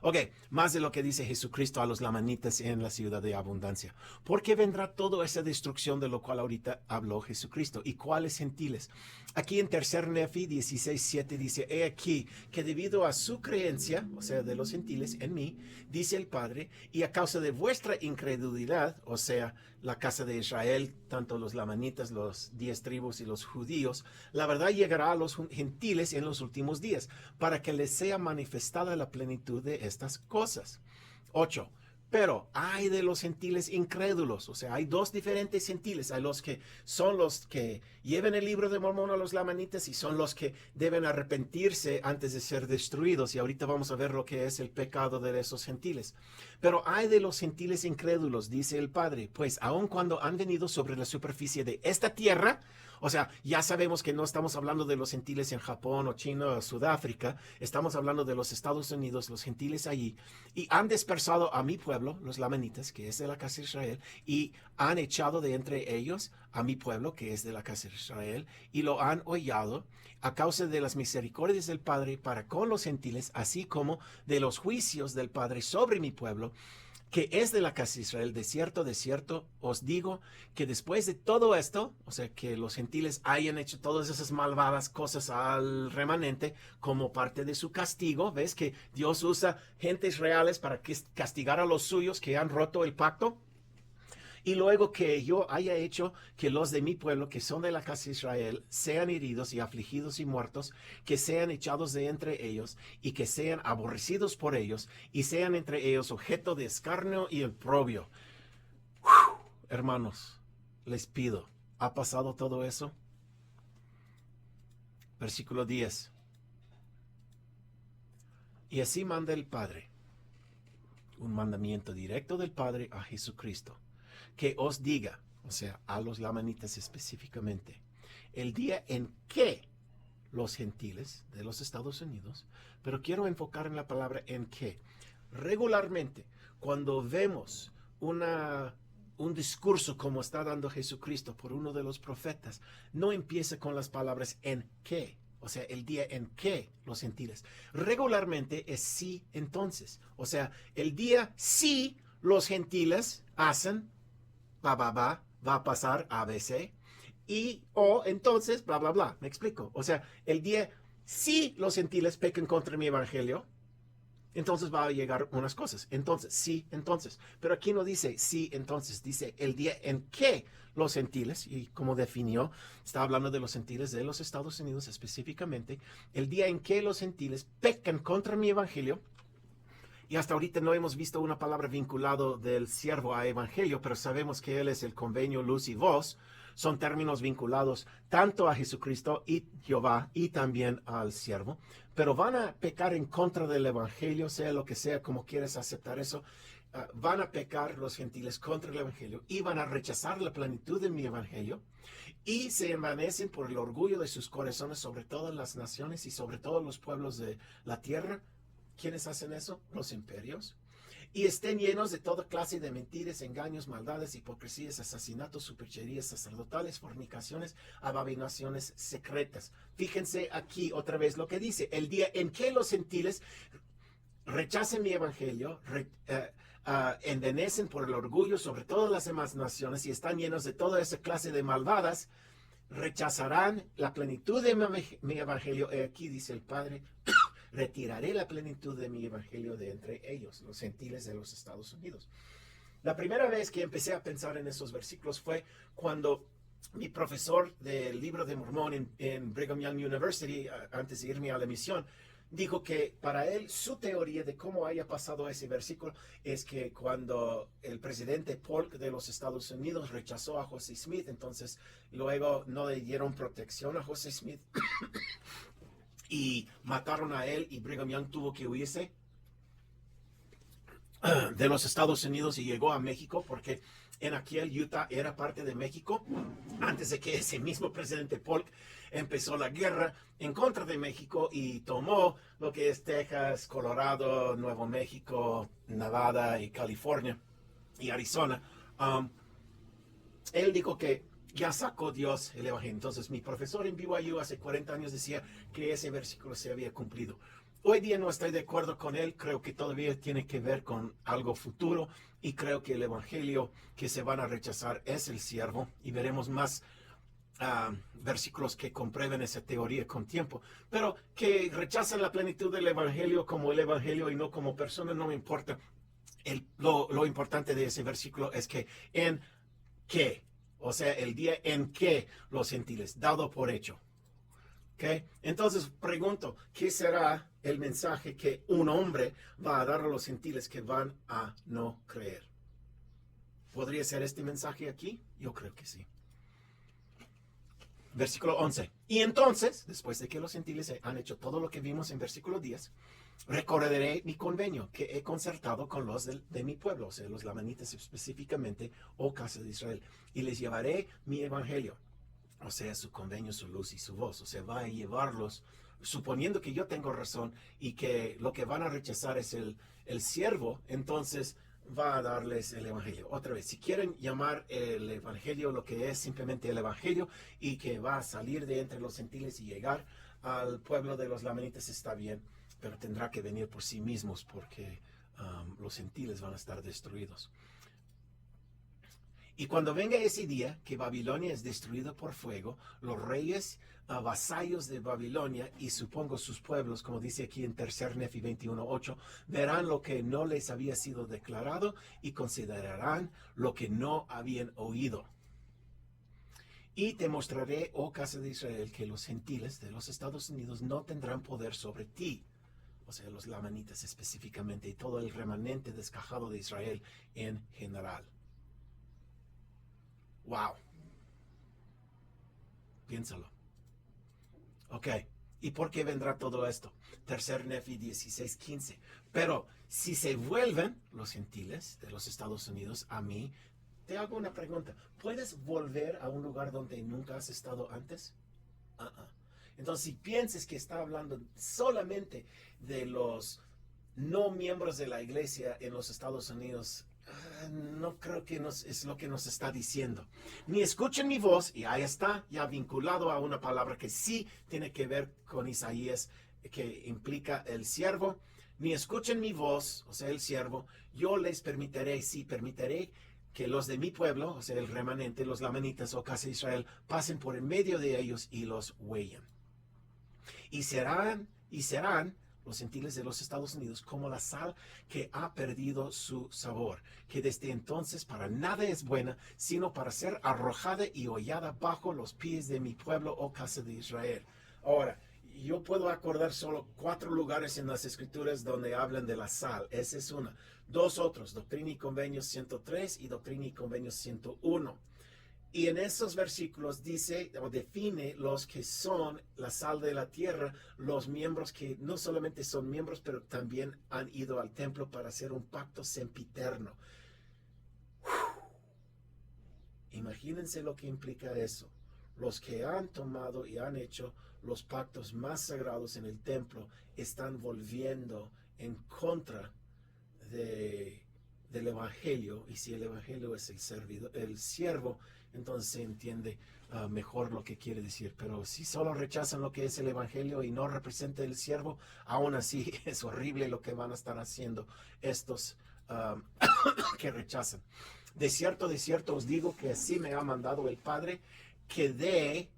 Ok, más de lo que dice Jesucristo a los lamanitas en la ciudad de abundancia. ¿Por qué vendrá toda esa destrucción de lo cual ahorita habló Jesucristo? ¿Y cuáles gentiles? Aquí en tercer Nefi 16:7 dice, he aquí que debido a su creencia, o sea, de los gentiles en mí, dice el Padre, y a causa de vuestra incredulidad, o sea, la casa de Israel, tanto los lamanitas, los 10 tribus y los judíos, la verdad llegará a los gentiles en los últimos días, para que les sea manifestada la plenitud de estas cosas. 8. Pero hay de los gentiles incrédulos, o sea, hay dos diferentes gentiles. Hay los que son los que llevan el libro de Mormón a los lamanitas y son los que deben arrepentirse antes de ser destruidos. Y ahorita vamos a ver lo que es el pecado de esos gentiles. Pero hay de los gentiles incrédulos, dice el Padre, pues aun cuando han venido sobre la superficie de esta tierra, o sea, ya sabemos que no estamos hablando de los gentiles en Japón o China o Sudáfrica, estamos hablando de los Estados Unidos, los gentiles allí, y han dispersado a mi pueblo, los lamanitas, que es de la casa de Israel, y han echado de entre ellos a mi pueblo, que es de la casa de Israel, y lo han hollado a causa de las misericordias del Padre para con los gentiles, así como de los juicios del Padre sobre mi pueblo, que es de la casa de Israel. De cierto, os digo que después de todo esto, o sea, que los gentiles hayan hecho todas esas malvadas cosas al remanente como parte de su castigo, ¿ves? Que Dios usa gentes reales para castigar a los suyos que han roto el pacto. Y luego que yo haya hecho que los de mi pueblo, que son de la casa de Israel, sean heridos y afligidos y muertos, que sean echados de entre ellos y que sean aborrecidos por ellos y sean entre ellos objeto de escarnio y oprobio. Hermanos, les pido, ¿ha pasado todo eso? Versículo 10. Y así manda el Padre, un mandamiento directo del Padre a Jesucristo, que os diga, o sea, a los lamanitas específicamente, el día en que los gentiles de los Estados Unidos, pero quiero enfocar en la palabra en que, regularmente, cuando vemos un discurso como está dando Jesucristo por uno de los profetas, no empieza con las palabras en que, o sea, el día en que los gentiles. Regularmente es sí entonces, o sea, el día sí los gentiles hacen va a pasar ABC y o entonces bla bla bla. Me explico. O sea, el día si los gentiles pecan contra mi evangelio, entonces va a llegar unas cosas. Entonces, sí, entonces. Pero aquí no dice sí, entonces. Dice el día en que los gentiles, y como definió, está hablando de los gentiles de los Estados Unidos específicamente, el día en que los gentiles pecan contra mi evangelio. Y hasta ahorita no hemos visto una palabra vinculado del siervo a evangelio, pero sabemos que él es el convenio, luz y voz. Son términos vinculados tanto a Jesucristo y Jehová y también al siervo. Pero van a pecar en contra del evangelio, sea lo que sea, como quieres aceptar eso. Van a pecar los gentiles contra el evangelio y van a rechazar la plenitud de mi evangelio y se envanecen por el orgullo de sus corazones sobre todas las naciones y sobre todos los pueblos de la tierra. ¿Quiénes hacen eso? Los imperios. Y estén llenos de toda clase de mentiras, engaños, maldades, hipocresías, asesinatos, supercherías sacerdotales, fornicaciones, abominaciones secretas. Fíjense aquí otra vez lo que dice. El día en que los gentiles rechacen mi evangelio, envenecen por el orgullo sobre todas las demás naciones y están llenos de toda esa clase de malvadas, rechazarán la plenitud de mi evangelio. Aquí dice el Padre, retiraré la plenitud de mi evangelio de entre ellos, los gentiles de los Estados Unidos. La primera vez que empecé a pensar en esos versículos fue cuando mi profesor del libro de Mormón en Brigham Young University, antes de irme a la misión, dijo que para él su teoría de cómo haya pasado ese versículo es que cuando el presidente Polk de los Estados Unidos rechazó a José Smith, entonces luego no le dieron protección a José Smith y mataron a él y Brigham Young tuvo que huirse de los Estados Unidos y llegó a México porque en aquel Utah era parte de México antes de que ese mismo presidente Polk empezó la guerra en contra de México y tomó lo que es Texas, Colorado, Nuevo México, Nevada y California y Arizona. Él dijo que ya sacó Dios el evangelio. Entonces mi profesor en BYU hace 40 años decía que ese versículo se había cumplido. Hoy día no estoy de acuerdo con él, creo que todavía tiene que ver con algo futuro y creo que el evangelio que se van a rechazar es el siervo y veremos más versículos que comprueben esa teoría con tiempo, pero que rechazan la plenitud del evangelio como el evangelio y no como persona no me importa. Lo importante de ese versículo es que en que, o sea, el día en que los gentiles, dado por hecho. ¿Okay? Entonces pregunto, ¿qué será el mensaje que un hombre va a dar a los gentiles que van a no creer? ¿Podría ser este mensaje aquí? Yo creo que sí. Versículo 11. Y entonces, después de que los gentiles han hecho todo lo que vimos en versículo 10, recordaré mi convenio que he concertado con los de mi pueblo, o sea, los lamanitas específicamente, o casa de Israel, y les llevaré mi evangelio, o sea, su convenio, su luz y su voz, o sea, va a llevarlos, suponiendo que yo tengo razón y que lo que van a rechazar es el siervo, entonces va a darles el evangelio. Otra vez, si quieren llamar el evangelio lo que es simplemente el evangelio y que va a salir de entre los gentiles y llegar al pueblo de los lamanitas, está bien, pero tendrá que venir por sí mismos porque los gentiles van a estar destruidos. Y cuando venga ese día que Babilonia es destruida por fuego, los reyes vasallos de Babilonia y supongo sus pueblos, como dice aquí en 3 Nefi 21:8, verán lo que no les había sido declarado y considerarán lo que no habían oído. Y te mostraré, oh casa de Israel, que los gentiles de los Estados Unidos no tendrán poder sobre ti. O sea, los lamanitas específicamente y todo el remanente descajado de Israel en general. Wow. Piénsalo. Ok. ¿Y por qué vendrá todo esto? 3 Nefi 16:15. Pero si se vuelven los gentiles de los Estados Unidos a mí, te hago una pregunta. ¿Puedes volver a un lugar donde nunca has estado antes? Entonces, si piensas que está hablando solamente de los no miembros de la iglesia en los Estados Unidos, no creo que es lo que nos está diciendo. Ni escuchen mi voz, y ahí está, ya vinculado a una palabra que sí tiene que ver con Isaías, que implica el siervo. Ni escuchen mi voz, o sea, el siervo, yo les permitiré, sí, permitiré que los de mi pueblo, o sea, el remanente, los lamanitas o casa de Israel, pasen por en medio de ellos y los huellen. Y serán los gentiles de los Estados Unidos como la sal que ha perdido su sabor, que desde entonces para nada es buena, sino para ser arrojada y hollada bajo los pies de mi pueblo, oh casa de Israel. Ahora, yo puedo acordar solo 4 lugares en las Escrituras donde hablan de la sal. Esa es una. 2 otros, Doctrina y Convenios 103 y Doctrina y Convenios 101. Y en esos versículos dice o define los que son la sal de la tierra, los miembros que no solamente son miembros, pero también han ido al templo para hacer un pacto sempiterno. Imagínense lo que implica eso. Los que han tomado y han hecho los pactos más sagrados en el templo están volviendo en contra del evangelio, y si el evangelio es el siervo, entonces se entiende mejor lo que quiere decir. Pero si solo rechazan lo que es el evangelio y no representa el siervo, aún así es horrible lo que van a estar haciendo estos que rechazan. De cierto os digo que así me ha mandado el Padre, que dé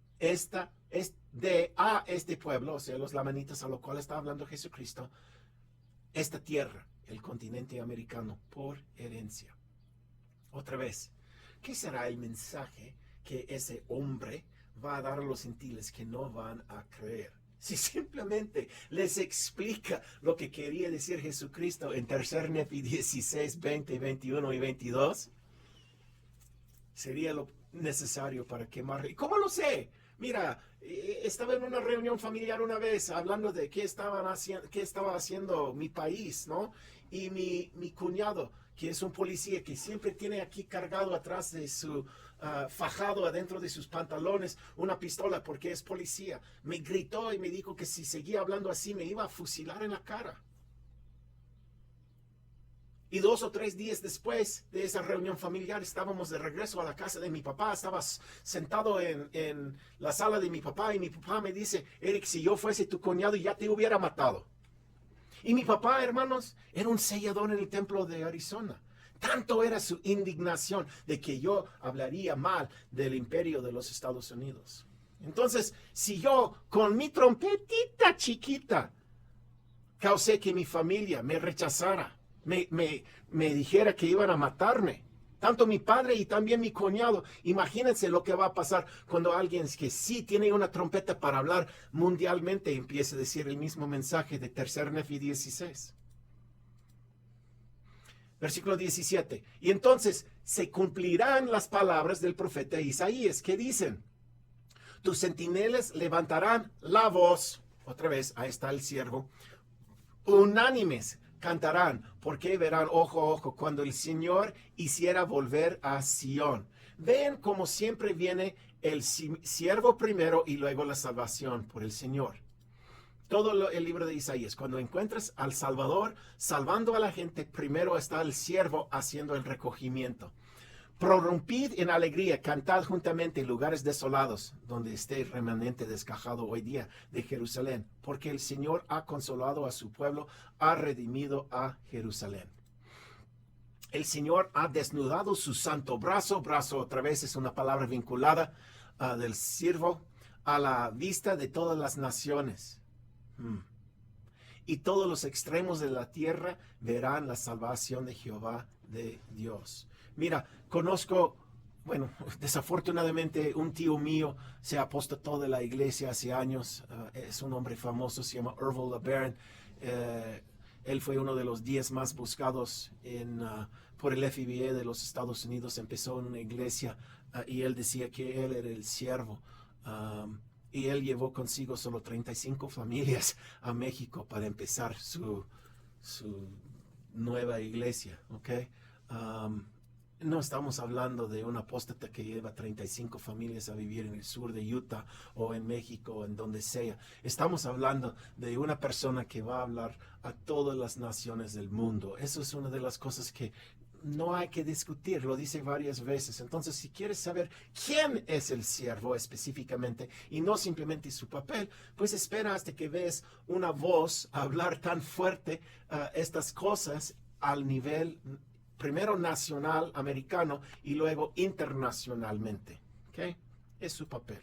a este pueblo, o sea, los lamanitas, a lo cual está hablando Jesucristo, esta tierra, el continente americano, por herencia. Otra vez, ¿qué será el mensaje que ese hombre va a dar a los gentiles que no van a creer? Si simplemente les explica lo que quería decir Jesucristo en 3 Nefi 16, 20, 21 y 22, sería lo necesario para quemar. ¿Y cómo lo sé? Mira, estaba en una reunión familiar una vez hablando de qué estaba haciendo mi país, ¿no? Y mi cuñado, que es un policía que siempre tiene aquí cargado atrás de su fajado adentro de sus pantalones una pistola porque es policía, me gritó y me dijo que si seguía hablando así me iba a fusilar en la cara. Y 2 o 3 días después de esa reunión familiar estábamos de regreso a la casa de mi papá. Estaba sentado en la sala de mi papá y mi papá me dice: Eric, si yo fuese tu cuñado ya te hubiera matado. Y mi papá, hermanos, era un sellador en el templo de Arizona. Tanto era su indignación de que yo hablaría mal del imperio de los Estados Unidos. Entonces, si yo con mi trompetita chiquita causé que mi familia me rechazara, me dijera que iban a matarme, Tanto mi padre y también mi cuñado. Imagínense lo que va a pasar cuando alguien que sí tiene una trompeta para hablar mundialmente empiece a decir el mismo mensaje de 3 Nefi 16. Versículo 17. Y entonces se cumplirán las palabras del profeta Isaías que dicen: tus centinelas levantarán la voz. Otra vez, ahí está el siervo. Unánimes cantarán, porque verán ojo a ojo cuando el Señor hiciera volver a Sión. Ven como siempre viene el siervo primero y luego la salvación por el Señor. Todo el libro de Isaías, cuando encuentras al Salvador salvando a la gente, primero está el siervo haciendo el recogimiento. Prorrumpid en alegría, cantad juntamente en lugares desolados, donde esté el remanente descajado hoy día de Jerusalén, porque el Señor ha consolado a su pueblo, ha redimido a Jerusalén. El Señor ha desnudado su santo brazo. Brazo otra vez es una palabra vinculada del siervo a la vista de todas las naciones. Y todos los extremos de la tierra verán la salvación de Jehová de Dios. Mira, conozco, bueno, desafortunadamente un tío mío se apostató de la iglesia hace años. Es un hombre famoso, se llama Orville LeBaron. Él fue uno de los 10 más buscados por el FBI de los Estados Unidos. Empezó en una iglesia y él decía que él era el siervo. Y él llevó consigo solo 35 familias a México para empezar su nueva iglesia, ¿ok? No estamos hablando de un apóstata que lleva 35 familias a vivir en el sur de Utah o en México o en donde sea. Estamos hablando de una persona que va a hablar a todas las naciones del mundo. Eso es una de las cosas que no hay que discutir, lo dice varias veces. Entonces, si quieres saber quién es el siervo específicamente y no simplemente su papel, pues espera hasta que veas una voz hablar tan fuerte estas cosas al nivel primero nacional americano y luego internacionalmente. ¿Okay? Es su papel.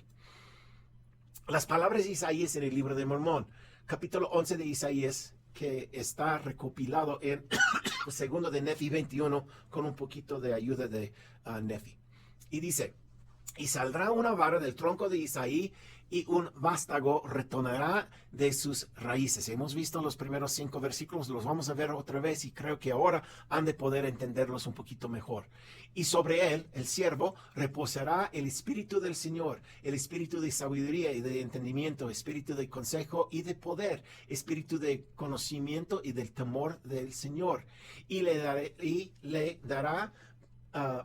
Las palabras de Isaías en el libro de Mormón, capítulo 11 de Isaías, que está recopilado en segundo de Nefi 21 con un poquito de ayuda de Nefi. Y dice: y saldrá una vara del tronco de Isaí y un vástago retornará de sus raíces. Hemos visto los primeros 5 versículos, los vamos a ver otra vez y creo que ahora han de poder entenderlos un poquito mejor. Y sobre él, el siervo, reposará el espíritu del Señor, el espíritu de sabiduría y de entendimiento, espíritu de consejo y de poder, espíritu de conocimiento y del temor del Señor. Y le dará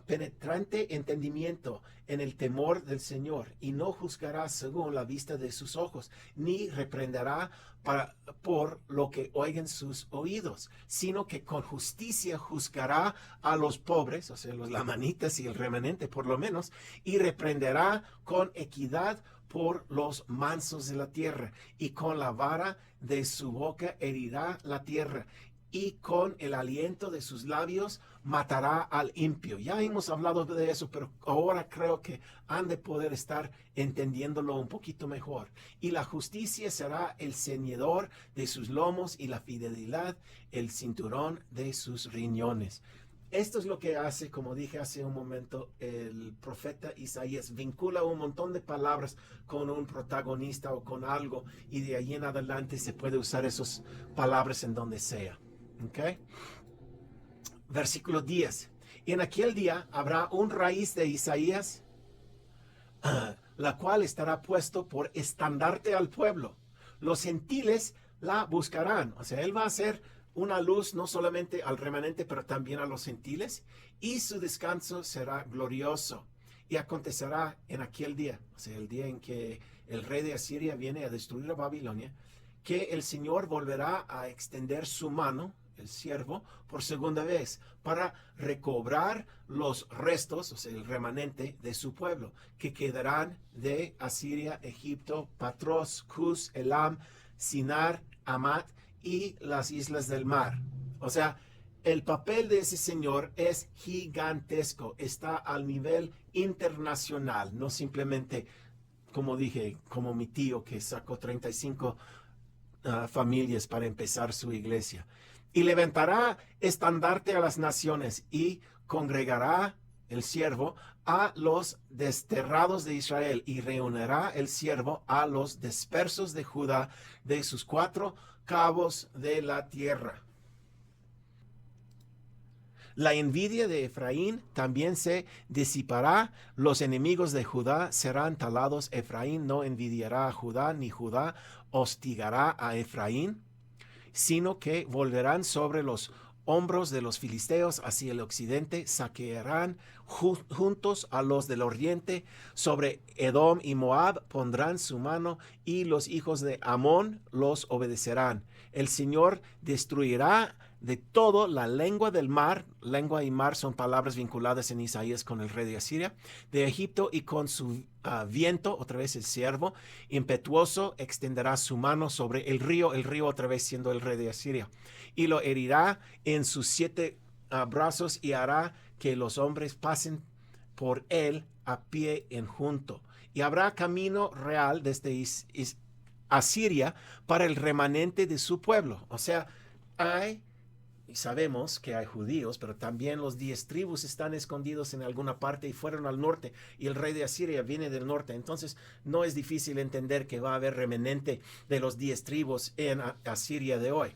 penetrante entendimiento en el temor del Señor, y no juzgará según la vista de sus ojos, ni reprenderá por lo que oigan sus oídos, sino que con justicia juzgará a los pobres, o sea, los lamanitas y el remanente por lo menos, y reprenderá con equidad por los mansos de la tierra, y con la vara de su boca herirá la tierra, y con el aliento de sus labios matará al impío. Ya hemos hablado de eso, pero ahora creo que han de poder estar entendiéndolo un poquito mejor. Y la justicia será el ceñidor de sus lomos y la fidelidad el cinturón de sus riñones. Esto es lo que hace, como dije hace un momento, el profeta Isaías. Vincula un montón de palabras con un protagonista o con algo, y de ahí en adelante se puede usar esas palabras en donde sea. Okay. Versículo 10. Y en aquel día habrá un raíz de Isaías, la cual estará puesto por estandarte al pueblo. Los gentiles la buscarán. O sea, él va a ser una luz no solamente al remanente, pero también a los gentiles. Y su descanso será glorioso. Y acontecerá en aquel día, o sea, el día en que el rey de Asiria viene a destruir a Babilonia, que el Señor volverá a extender su mano, el siervo, por segunda vez, para recobrar los restos, o sea, el remanente de su pueblo, que quedarán de Asiria, Egipto, Patros, Cus, Elam, Sinar, Amat y las islas del mar. O sea, el papel de ese Señor es gigantesco, está al nivel internacional, no simplemente, como dije, como mi tío que sacó 35 familias para empezar su iglesia. Y levantará estandarte a las naciones y congregará el siervo, a los desterrados de Israel, y reunirá el siervo a los dispersos de Judá de sus 4 cabos de la tierra. La envidia de Efraín también se disipará, los enemigos de Judá serán talados. Efraín no envidiará a Judá, ni Judá hostigará a Efraín, sino que volverán sobre los hombros de los filisteos hacia el occidente, saquearán juntos a los del oriente, sobre Edom y Moab pondrán su mano, y los hijos de Amón los obedecerán. El Señor destruirá de todo la lengua del mar. Lengua y mar son palabras vinculadas en Isaías con el rey de Asiria, de Egipto, y con su viento, otra vez el siervo impetuoso extenderá su mano sobre el río otra vez siendo el rey de Asiria, y lo herirá en sus 7 brazos, y hará que los hombres pasen por él a pie enjunto. Y habrá camino real desde Asiria para el remanente de su pueblo. O sea, y sabemos que hay judíos, pero también los 10 tribus están escondidos en alguna parte y fueron al norte, y el rey de Asiria viene del norte. Entonces no es difícil entender que va a haber remanente de los 10 tribus en Asiria de hoy.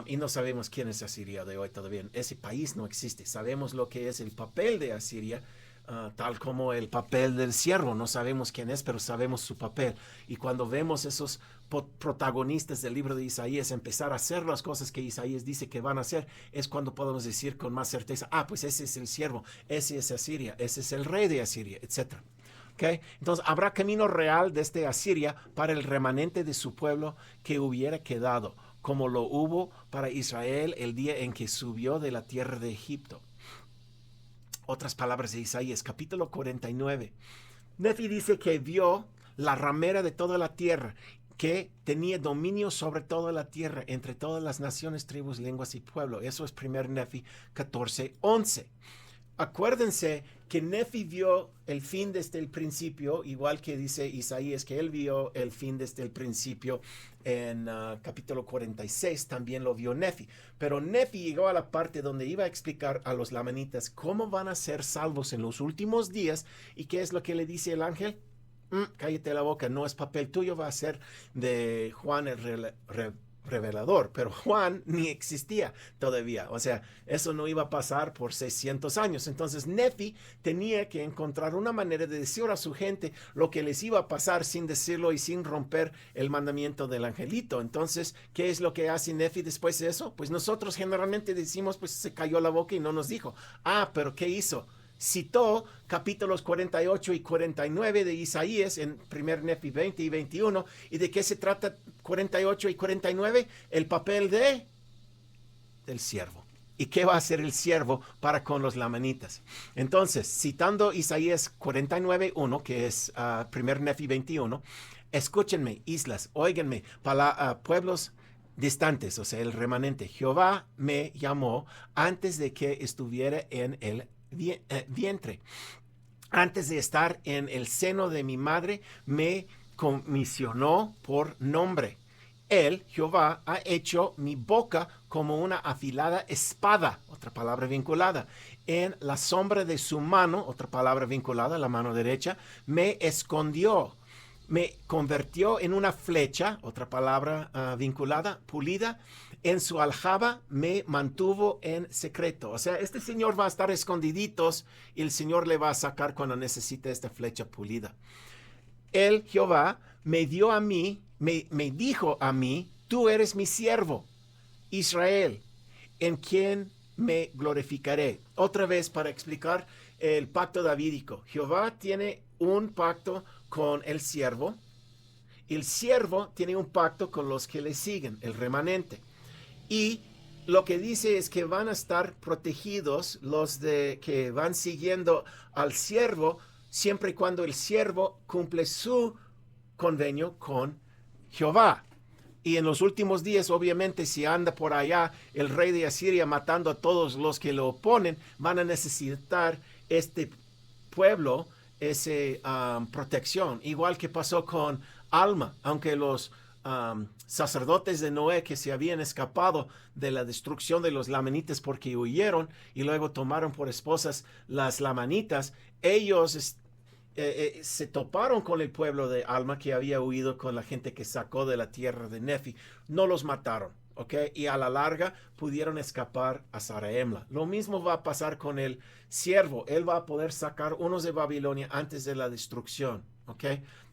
Y no sabemos quién es Asiria de hoy todavía. Ese país no existe. Sabemos lo que es el papel de Asiria, tal como el papel del siervo. No sabemos quién es, pero sabemos su papel. Y cuando vemos esos protagonistas del libro de Isaías empezar a hacer las cosas que Isaías dice que van a hacer, es cuando podemos decir con más certeza, pues ese es el siervo, ese es Asiria, ese es el rey de Asiria, etc. ¿Okay? Entonces habrá camino real desde Asiria para el remanente de su pueblo que hubiera quedado, como lo hubo para Israel el día en que subió de la tierra de Egipto. Otras palabras de Isaías, capítulo 49. Nefi dice que vio la ramera de toda la tierra, que tenía dominio sobre toda la tierra, entre todas las naciones, tribus, lenguas y pueblo. Eso es 1 Nefi 14:11. Acuérdense que Nefi vio el fin desde el principio, igual que dice Isaías que él vio el fin desde el principio en capítulo 46, también lo vio Nefi. Pero Nefi llegó a la parte donde iba a explicar a los lamanitas cómo van a ser salvos en los últimos días. ¿Y qué es lo que le dice el ángel? Cállate la boca, no es papel tuyo, va a ser de Juan el revelador. Pero Juan ni existía todavía, o sea, eso no iba a pasar por 600 años. Entonces Nefi tenía que encontrar una manera de decir a su gente lo que les iba a pasar sin decirlo y sin romper el mandamiento del angelito. Entonces, ¿qué es lo que hace Nefi después de eso? Pues nosotros generalmente decimos, pues se cayó la boca y no nos dijo. Pero ¿qué hizo? Citó capítulos 48 y 49 de Isaías en 1 Nefi 20 y 21. ¿Y de qué se trata 48 y 49? El papel del siervo. ¿Y qué va a hacer el siervo para con los lamanitas? Entonces, citando Isaías 49:1, que es 1 Nefi 21, escúchenme, islas, óiganme, pueblos distantes, o sea, el remanente. Jehová me llamó antes de que estuviera en el vientre. Antes de estar en el seno de mi madre, me comisionó por nombre. Él, Jehová, ha hecho mi boca como una afilada espada, otra palabra vinculada. En la sombra de su mano, otra palabra vinculada, la mano derecha, me escondió. Me convirtió en una flecha, otra palabra vinculada, pulida. En su aljaba me mantuvo en secreto. O sea, este Señor va a estar escondiditos y el Señor le va a sacar cuando necesite esta flecha pulida. Él, Jehová, me dio a mí, me dijo a mí, tú eres mi siervo, Israel, en quien me glorificaré. Otra vez para explicar el pacto davídico. Jehová tiene un pacto con el siervo. El siervo tiene un pacto con los que le siguen, el remanente. Y lo que dice es que van a estar protegidos los que van siguiendo al siervo, siempre y cuando el siervo cumple su convenio con Jehová. Y en los últimos días, obviamente, si anda por allá el rey de Asiria matando a todos los que lo oponen, van a necesitar este pueblo, esa protección. Igual que pasó con Alma, aunque los sacerdotes de Noé que se habían escapado de la destrucción de los lamanitas porque huyeron y luego tomaron por esposas las lamanitas, ellos se toparon con el pueblo de Alma que había huido con la gente que sacó de la tierra de Nefi. No los mataron, ¿ok? Y a la larga pudieron escapar a Zaraemla. Lo mismo va a pasar con el siervo. Él va a poder sacar unos de Babilonia antes de la destrucción, ¿ok?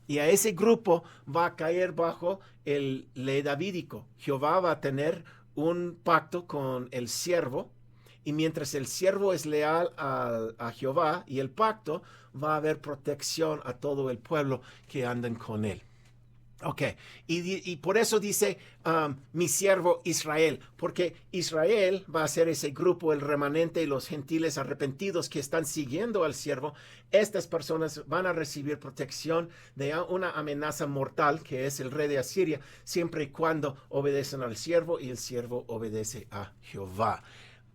Y a ese grupo va a caer bajo el ley davídico. Jehová va a tener un pacto con el siervo, y mientras el siervo es leal a Jehová y el pacto, va a haber protección a todo el pueblo que andan con él. Ok, y por eso dice mi siervo Israel, porque Israel va a ser ese grupo, el remanente y los gentiles arrepentidos que están siguiendo al siervo. Estas personas van a recibir protección de una amenaza mortal que es el rey de Asiria, siempre y cuando obedecen al siervo y el siervo obedece a Jehová.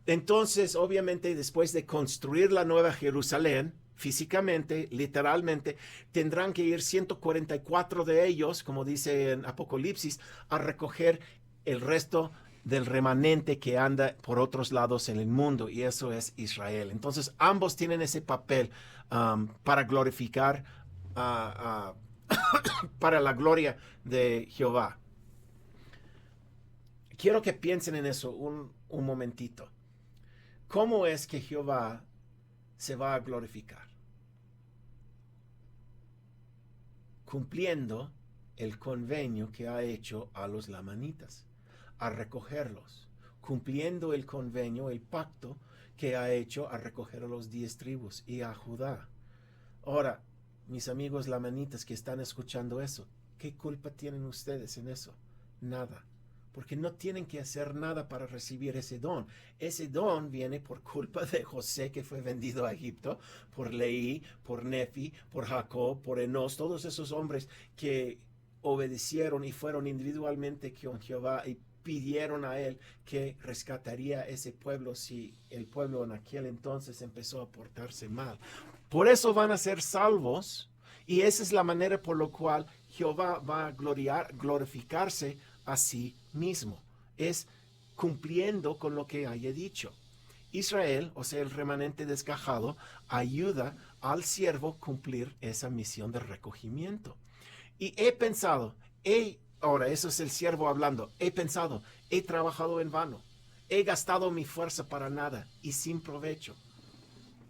Entonces, obviamente, después de construir la nueva Jerusalén, físicamente, literalmente, tendrán que ir 144 de ellos, como dice en Apocalipsis, a recoger el resto del remanente que anda por otros lados en el mundo, y eso es Israel. Entonces, ambos tienen ese papel para glorificar, para la gloria de Jehová. Quiero que piensen en eso un momentito. ¿Cómo es que Jehová se va a glorificar? Cumpliendo el convenio que ha hecho a los lamanitas, a recogerlos, cumpliendo el convenio, el pacto que ha hecho a recoger a los 10 tribus y a Judá. Ahora, mis amigos lamanitas que están escuchando eso, ¿qué culpa tienen ustedes en eso? Nada. Porque no tienen que hacer nada para recibir ese don. Ese don viene por culpa de José, que fue vendido a Egipto, por Leí, por Nefi, por Jacob, por Enos, todos esos hombres que obedecieron y fueron individualmente con Jehová y pidieron a él que rescataría ese pueblo si el pueblo en aquel entonces empezó a portarse mal. Por eso van a ser salvos, y esa es la manera por la cual Jehová va a glorificarse a sí mismo, es cumpliendo con lo que haya dicho. Israel, o sea, el remanente desgajado, ayuda al siervo cumplir esa misión de recogimiento. Y he pensado, ahora eso es el siervo hablando, he pensado, he trabajado en vano, he gastado mi fuerza para nada y sin provecho.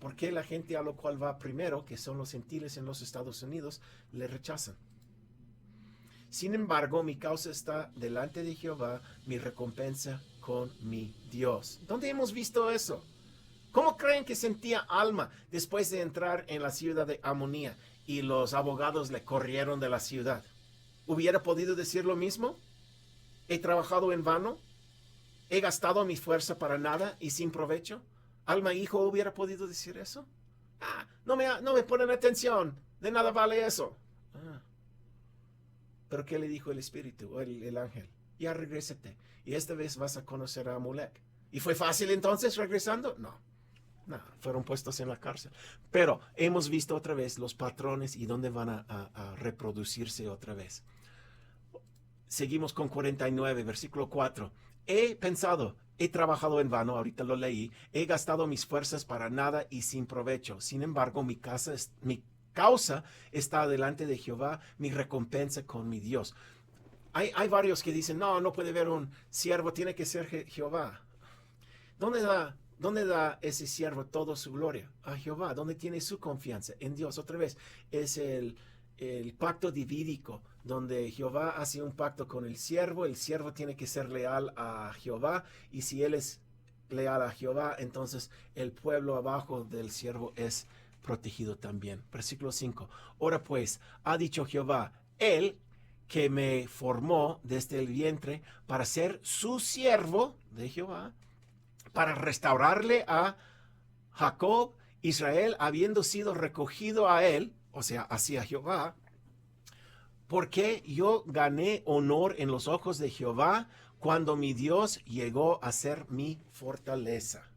¿Por qué la gente a lo cual va primero, que son los gentiles en los Estados Unidos, le rechazan? Sin embargo, mi causa está delante de Jehová, mi recompensa con mi Dios. ¿Dónde hemos visto eso? ¿Cómo creen que sentía Alma después de entrar en la ciudad de Amonía y los abogados le corrieron de la ciudad? ¿Hubiera podido decir lo mismo? ¿He trabajado en vano? ¿He gastado mi fuerza para nada y sin provecho? ¿Alma hijo hubiera podido decir eso? No me ponen atención, de nada vale eso. ¿Pero qué le dijo el espíritu o el ángel? Ya regrésate, y esta vez vas a conocer a Amulek. ¿Y fue fácil entonces regresando? No, fueron puestos en la cárcel. Pero hemos visto otra vez los patrones y dónde van a reproducirse otra vez. Seguimos con 49, versículo 4. He pensado, he trabajado en vano, ahorita lo leí, he gastado mis fuerzas para nada y sin provecho. Sin embargo, mi causa está delante de Jehová, mi recompensa con mi Dios. Hay varios que dicen, no puede haber un siervo, tiene que ser Jehová. ¿Dónde da ese siervo toda su gloria? A Jehová. ¿Dónde tiene su confianza? En Dios. Otra vez, es el pacto divídico, donde Jehová hace un pacto con el siervo tiene que ser leal a Jehová, y si él es leal a Jehová, entonces el pueblo abajo del siervo es protegido también. Versículo 5. Ahora pues, ha dicho Jehová, él que me formó desde el vientre para ser su siervo de Jehová, para restaurarle a Jacob, Israel, habiendo sido recogido a él, o sea, hacia Jehová, porque yo gané honor en los ojos de Jehová cuando mi Dios llegó a ser mi fortaleza.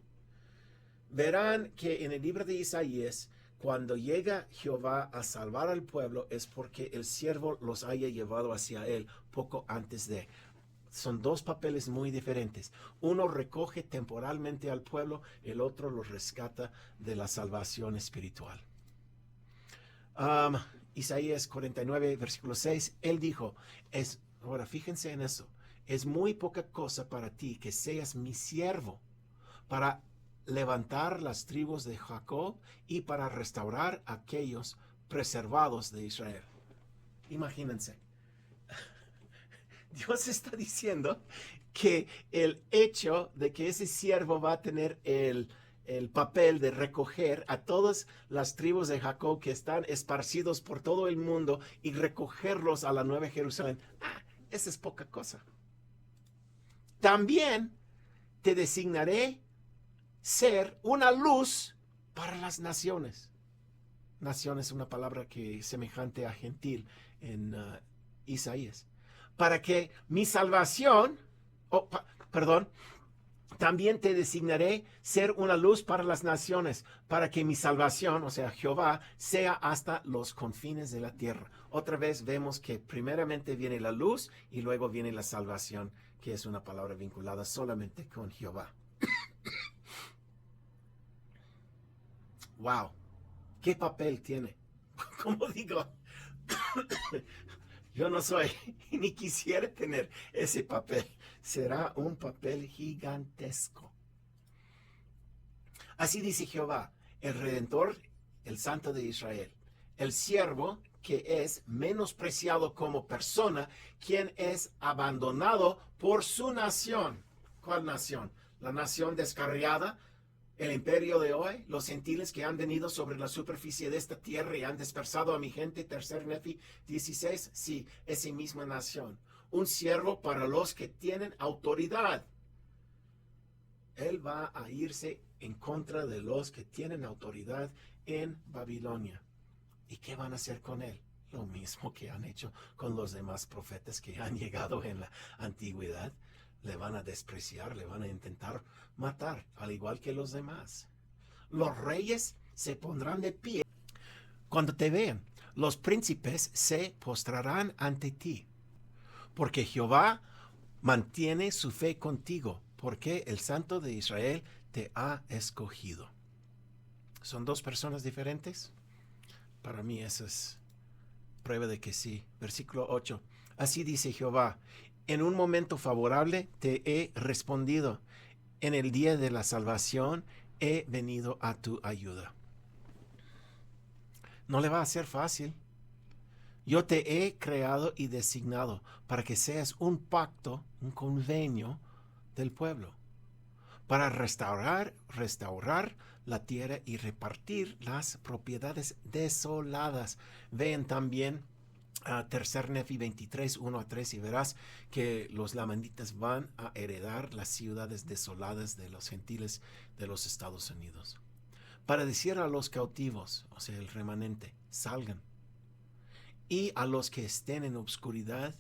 Verán que en el libro de Isaías, Cuando llega Jehová a salvar al pueblo es porque el siervo los haya llevado hacia él poco antes de. Son dos papeles muy diferentes. Uno recoge temporalmente al pueblo, el otro los rescata de la salvación espiritual. Um, Isaías 49, versículo 6, él dijo, ahora fíjense en eso, es muy poca cosa para ti que seas mi siervo, para levantar las tribus de Jacob y para restaurar aquellos preservados de Israel. Imagínense. Dios está diciendo que el hecho de que ese siervo va a tener el papel de recoger a todas las tribus de Jacob que están esparcidos por todo el mundo y recogerlos a la Nueva Jerusalén, esa es poca cosa. También te designaré ser una luz para las naciones. Nación es una palabra que es semejante a gentil en Isaías. Para que mi salvación, también te designaré ser una luz para las naciones, para que mi salvación, o sea, Jehová, sea hasta los confines de la tierra. Otra vez vemos que primeramente viene la luz y luego viene la salvación, que es una palabra vinculada solamente con Jehová. Wow, ¿qué papel tiene? Como digo, yo no soy ni quisiera tener ese papel. Será un papel gigantesco. Así dice Jehová, el Redentor, el Santo de Israel, el siervo que es menospreciado como persona, quien es abandonado por su nación. ¿Cuál nación? La nación descarriada, el imperio de hoy, los gentiles que han venido sobre la superficie de esta tierra y han dispersado a mi gente, tercer Nefi 16, sí, esa misma nación. Un siervo para los que tienen autoridad. Él va a irse en contra de los que tienen autoridad en Babilonia. ¿Y qué van a hacer con él? Lo mismo que han hecho con los demás profetas que han llegado en la antigüedad. Le van a despreciar, le van a intentar matar, al igual que los demás. Los reyes se pondrán de pie cuando te vean. Los príncipes se postrarán ante ti, porque Jehová mantiene su fe contigo, porque el Santo de Israel te ha escogido. ¿Son dos personas diferentes? Para mí eso es prueba de que sí. Versículo 8. Así dice Jehová, en un momento favorable te he respondido. En el día de la salvación he venido a tu ayuda. No le va a ser fácil. Yo te he creado y designado para que seas un pacto, un convenio del pueblo, para restaurar la tierra y repartir las propiedades desoladas. Vean también tercer Nefi 23, 1 a 3, y verás que los lamanitas van a heredar las ciudades desoladas de los gentiles de los Estados Unidos. Para decir a los cautivos, o sea, el remanente, salgan. Y a los que estén en obscuridad,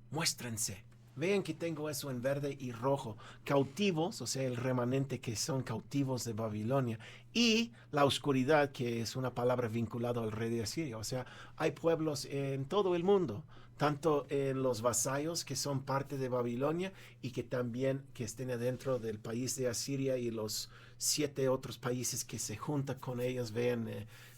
muéstrense. Vean que tengo eso en verde y rojo. Cautivos, o sea, el remanente que son cautivos de Babilonia. Y la oscuridad, que es una palabra vinculada al rey de Asiria. O sea, hay pueblos en todo el mundo, tanto en los vasallos que son parte de Babilonia y que también que estén adentro del país de Asiria y los 7 otros países que se juntan con ellos. Vean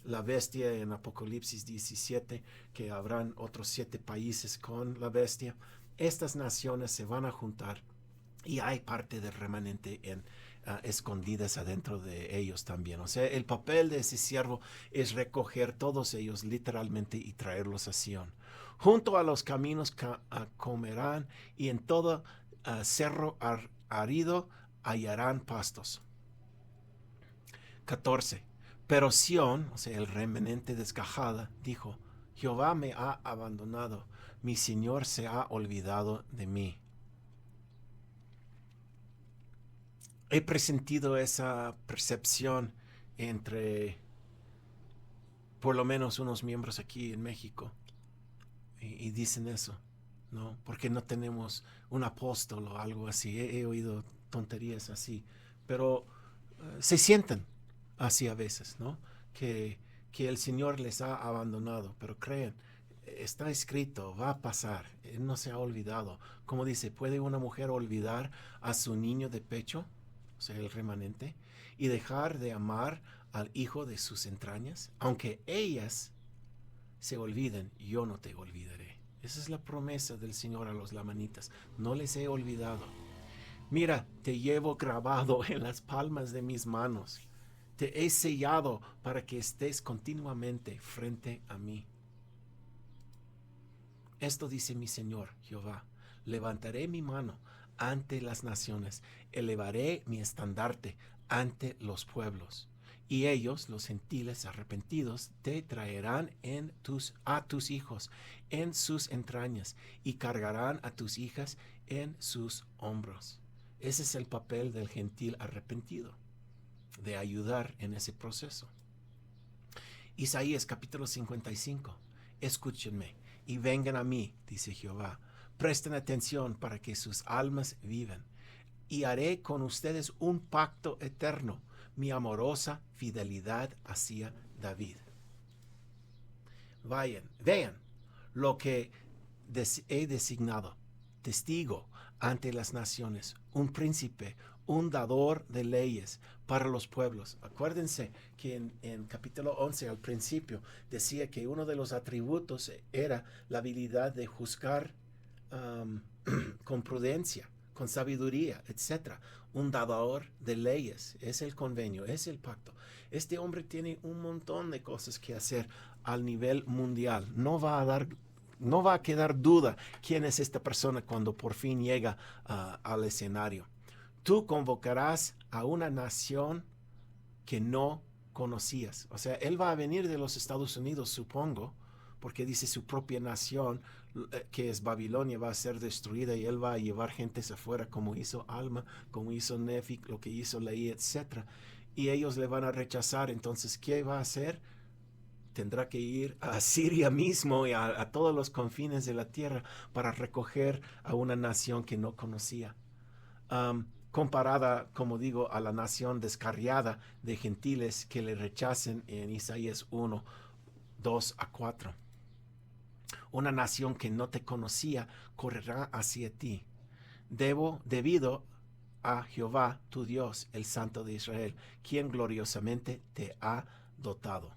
la bestia en Apocalipsis 17, que habrán otros 7 países con la bestia. Estas naciones se van a juntar y hay parte del remanente escondidas adentro de ellos también. O sea, el papel de ese siervo es recoger todos ellos literalmente y traerlos a Sión. Junto a los caminos comerán y en todo cerro árido hallarán pastos. 14. Pero Sión, o sea, el remanente desgajada, dijo, Jehová me ha abandonado, mi Señor se ha olvidado de mí. He presentido esa percepción entre por lo menos unos miembros aquí en México y dicen eso, ¿no? Porque no tenemos un apóstol o algo así. He oído tonterías así, pero se sienten así a veces, ¿no? Que que el Señor les ha abandonado, pero creen, está escrito, va a pasar, Él no se ha olvidado. Como dice, ¿puede una mujer olvidar a su niño de pecho, o sea, el remanente, y dejar de amar al hijo de sus entrañas? Aunque ellas se olviden, yo no te olvidaré. Esa es la promesa del Señor a los lamanitas. No les he olvidado. Mira, te llevo grabado en las palmas de mis manos. Te he sellado para que estés continuamente frente a mí. Esto dice mi Señor Jehová: levantaré mi mano ante las naciones, elevaré mi estandarte ante los pueblos, y ellos, los gentiles arrepentidos, te traerán a tus hijos en sus entrañas, y cargarán a tus hijas en sus hombros. Ese es el papel del gentil arrepentido, de ayudar en ese proceso. Isaías capítulo 55. Escúchenme y vengan a mí, dice Jehová. Presten atención para que sus almas vivan. Y haré con ustedes un pacto eterno, mi amorosa fidelidad hacia David. Vean lo que he designado: testigo ante las naciones, un príncipe, un dador de leyes para los pueblos. Acuérdense que en capítulo 11 al principio decía que uno de los atributos era la habilidad de juzgar con prudencia, con sabiduría, etc. Un dador de leyes, es el convenio, es el pacto. Este hombre tiene un montón de cosas que hacer al nivel mundial. No va a quedar duda quién es esta persona cuando por fin llega al escenario. Tú convocarás a una nación que no conocías. O sea, él va a venir de los Estados Unidos, supongo, porque dice su propia nación, que es Babilonia, va a ser destruida, y él va a llevar gentes afuera, como hizo Alma, como hizo Nefi, lo que hizo Leí, etc. Y ellos le van a rechazar. Entonces, ¿qué va a hacer? Tendrá que ir a Siria mismo y a todos los confines de la tierra para recoger a una nación que no conocía. Comparada, como digo, a la nación descarriada de gentiles que le rechacen en Isaías 1, 2 a 4. Una nación que no te conocía correrá hacia ti, debido a Jehová tu Dios, el Santo de Israel, quien gloriosamente te ha dotado.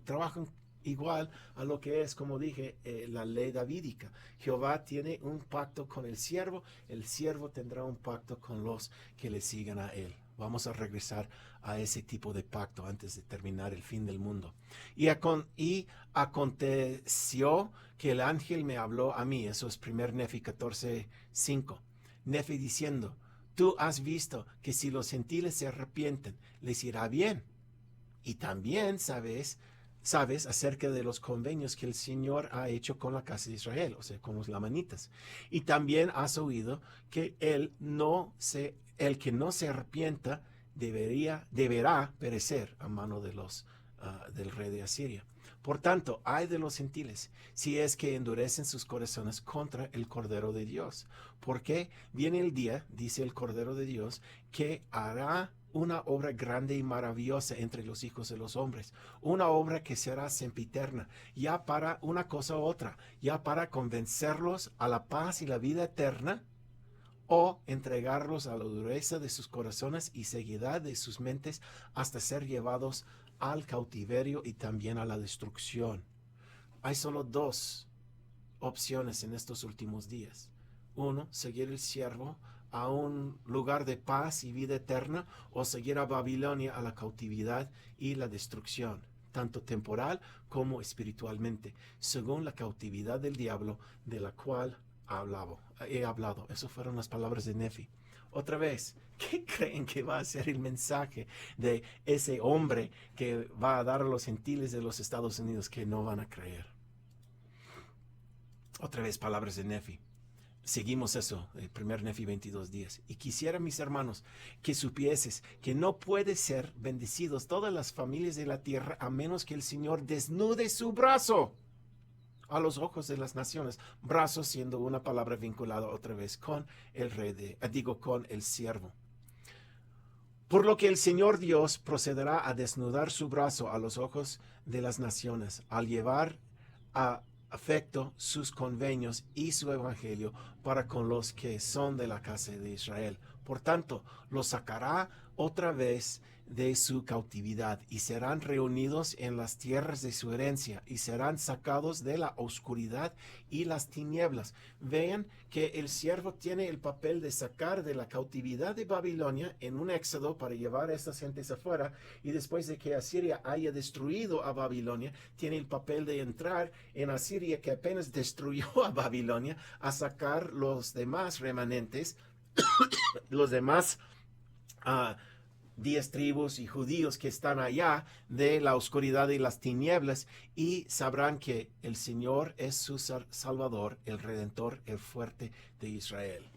Trabajan igual a lo que es, como dije, la ley davídica. Jehová tiene un pacto con el siervo tendrá un pacto con los que le sigan a él. Vamos a regresar a ese tipo de pacto antes de terminar el fin del mundo. Y aconteció que el ángel me habló a mí. Eso es 1 Nefi 14:5. Nefi diciendo: tú has visto que si los gentiles se arrepienten, les irá bien. Y también sabes acerca de los convenios que el Señor ha hecho con la casa de Israel, o sea, con los lamanitas. Y también has oído que el que no se arrepienta deberá perecer a mano del rey de Asiria. Por tanto, ay de los gentiles, si es que endurecen sus corazones contra el Cordero de Dios. Porque viene el día, dice el Cordero de Dios, que hará una obra grande y maravillosa entre los hijos de los hombres, una obra que será sempiterna, ya para una cosa u otra, ya para convencerlos a la paz y la vida eterna, o entregarlos a la dureza de sus corazones y ceguedad de sus mentes, hasta ser llevados al cautiverio y también a la destrucción. Hay solo dos opciones en estos últimos días. Uno, seguir el siervo a un lugar de paz y vida eterna, o seguir a Babilonia a la cautividad y la destrucción, tanto temporal como espiritualmente, según la cautividad del diablo de la cual he hablado. Esas fueron las palabras de Nefi. Otra vez, ¿qué creen que va a ser el mensaje de ese hombre que va a dar a los gentiles de los Estados Unidos que no van a creer? Otra vez, palabras de Nefi. Seguimos eso, el 1 Nefi 22:10. Y quisiera, mis hermanos, que supieses que no puede ser bendecidos todas las familias de la tierra a menos que el Señor desnude su brazo a los ojos de las naciones. Brazo siendo una palabra vinculada otra vez con el rey con el siervo. Por lo que el Señor Dios procederá a desnudar su brazo a los ojos de las naciones, al llevar a efecto sus convenios y su evangelio para con los que son de la casa de Israel. Por tanto, los sacará otra vez de su cautividad y serán reunidos en las tierras de su herencia y serán sacados de la oscuridad y las tinieblas. Vean que el siervo tiene el papel de sacar de la cautividad de Babilonia en un éxodo para llevar a estas gentes afuera, y después de que Asiria haya destruido a Babilonia, tiene el papel de entrar en Asiria, que apenas destruyó a Babilonia, a sacar los demás remanentes, los demás uh, 10 tribus y judíos que están allá de la oscuridad y las tinieblas, y sabrán que el Señor es su Salvador, el Redentor, el fuerte de Israel.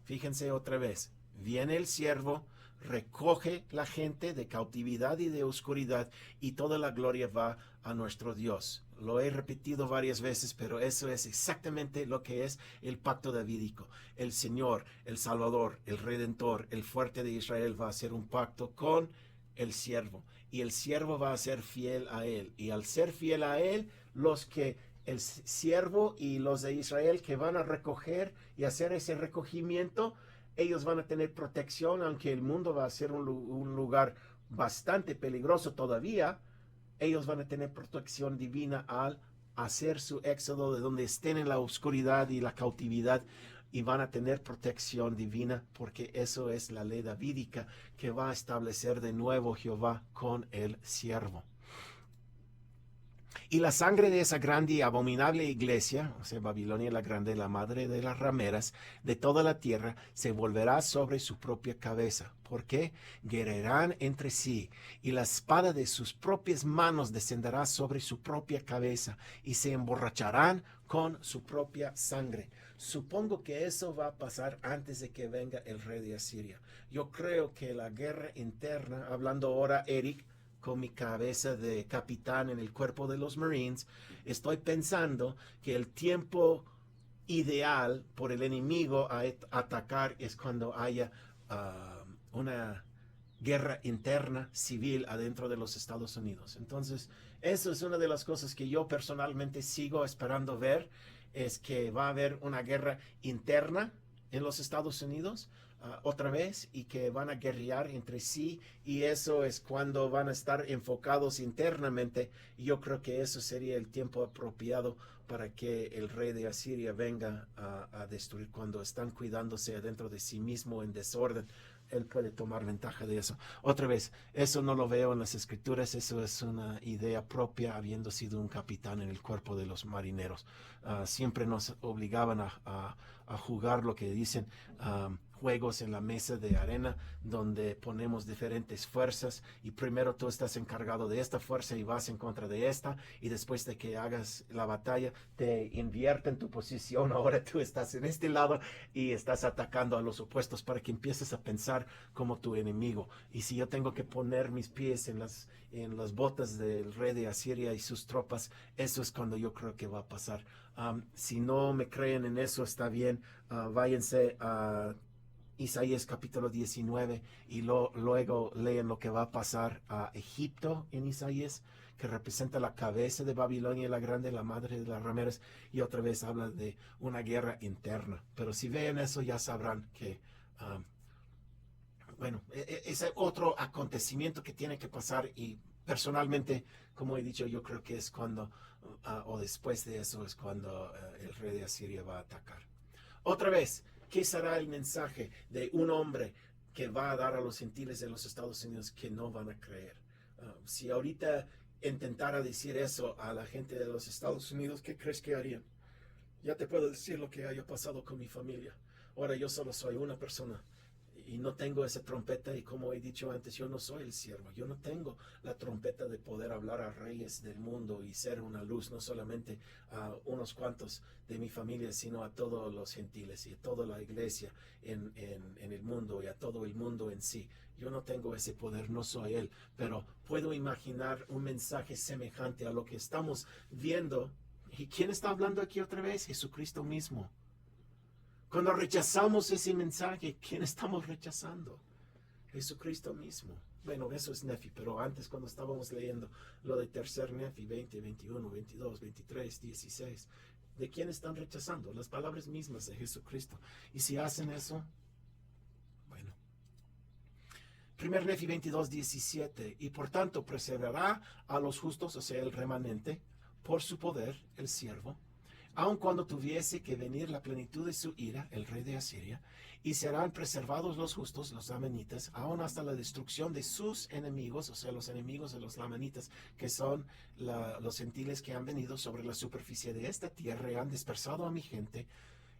Fíjense otra vez, viene el siervo, recoge la gente de cautividad y de oscuridad, y toda la gloria va a nuestro Dios. Lo he repetido varias veces, pero eso es exactamente lo que es el pacto davídico. El Señor, el Salvador, el Redentor, el fuerte de Israel va a hacer un pacto con el siervo, y el siervo va a ser fiel a él. Y al ser fiel a él, el siervo y los de Israel que van a recoger y hacer ese recogimiento, ellos van a tener protección, aunque el mundo va a ser un lugar bastante peligroso todavía. Ellos van a tener protección divina al hacer su éxodo de donde estén en la oscuridad y la cautividad, y van a tener protección divina, porque eso es la ley davídica que va a establecer de nuevo Jehová con el siervo. Y la sangre de esa grande y abominable iglesia, o sea, Babilonia la grande, la madre de las rameras, de toda la tierra, se volverá sobre su propia cabeza. ¿Por qué? Guerrerán entre sí, y la espada de sus propias manos descenderá sobre su propia cabeza, y se emborracharán con su propia sangre. Supongo que eso va a pasar antes de que venga el rey de Asiria. Yo creo que la guerra interna, hablando ahora, Eric, con mi cabeza de capitán en el cuerpo de los Marines, estoy pensando que el tiempo ideal por el enemigo a atacar es cuando haya una guerra interna civil adentro de los Estados Unidos. Entonces, eso es una de las cosas que yo personalmente sigo esperando ver, es que va a haber una guerra interna en los Estados Unidos otra vez, y que van a guerrear entre sí, y eso es cuando van a estar enfocados internamente. Y yo creo que eso sería el tiempo apropiado para que el rey de Asiria venga a destruir. Cuando están cuidándose dentro de sí mismo en desorden, él puede tomar ventaja de eso. Otra vez, eso no lo veo en las escrituras, eso es una idea propia, habiendo sido un capitán en el cuerpo de los marineros. Siempre nos obligaban a jugar lo que dicen juegos en la mesa de arena, donde ponemos diferentes fuerzas, y primero tú estás encargado de esta fuerza y vas en contra de esta, y después de que hagas la batalla te invierten tu posición, ahora tú estás en este lado y estás atacando a los opuestos, para que empieces a pensar como tu enemigo. Y si yo tengo que poner mis pies en las botas del rey de Asiria y sus tropas, eso es cuando yo creo que va a pasar. Si no me creen en eso, está bien, váyanse a Isaías capítulo 19 y luego leen lo que va a pasar a Egipto en Isaías, que representa la cabeza de Babilonia la grande, la madre de las rameras, y otra vez habla de una guerra interna. Pero si ven eso, ya sabrán que bueno, ese otro acontecimiento que tiene que pasar, y personalmente, como he dicho, yo creo que es cuando, o después de eso, es cuando el rey de Asiria va a atacar. Otra vez, ¿qué será el mensaje de un hombre que va a dar a los gentiles de los Estados Unidos que no van a creer? Si ahorita intentara decir eso a la gente de los Estados Unidos, ¿qué crees que harían? Ya te puedo decir lo que haya pasado con mi familia. Ahora yo solo soy una persona y no tengo esa trompeta, y como he dicho antes, yo no soy el siervo, yo no tengo la trompeta de poder hablar a reyes del mundo y ser una luz, no solamente a unos cuantos de mi familia, sino a todos los gentiles y a toda la iglesia en el mundo, y a todo el mundo en sí. Yo no tengo ese poder, no soy él, pero puedo imaginar un mensaje semejante a lo que estamos viendo. ¿Y quién está hablando aquí otra vez? Jesucristo mismo. Cuando rechazamos ese mensaje, ¿quién estamos rechazando? Jesucristo mismo. Bueno, eso es Nefi, pero antes cuando estábamos leyendo lo de tercer Nefi, 20, 21, 22, 23, 16, ¿de quién están rechazando? Las palabras mismas de Jesucristo. Y si hacen eso, bueno. Primer Nefi 22, 17. Y por tanto preservará a los justos, o sea, el remanente, por su poder, el siervo, aun cuando tuviese que venir la plenitud de su ira, el rey de Asiria, y serán preservados los justos, los lamanitas, aun hasta la destrucción de sus enemigos, o sea, los enemigos de los lamanitas, que son los gentiles que han venido sobre la superficie de esta tierra y han dispersado a mi gente,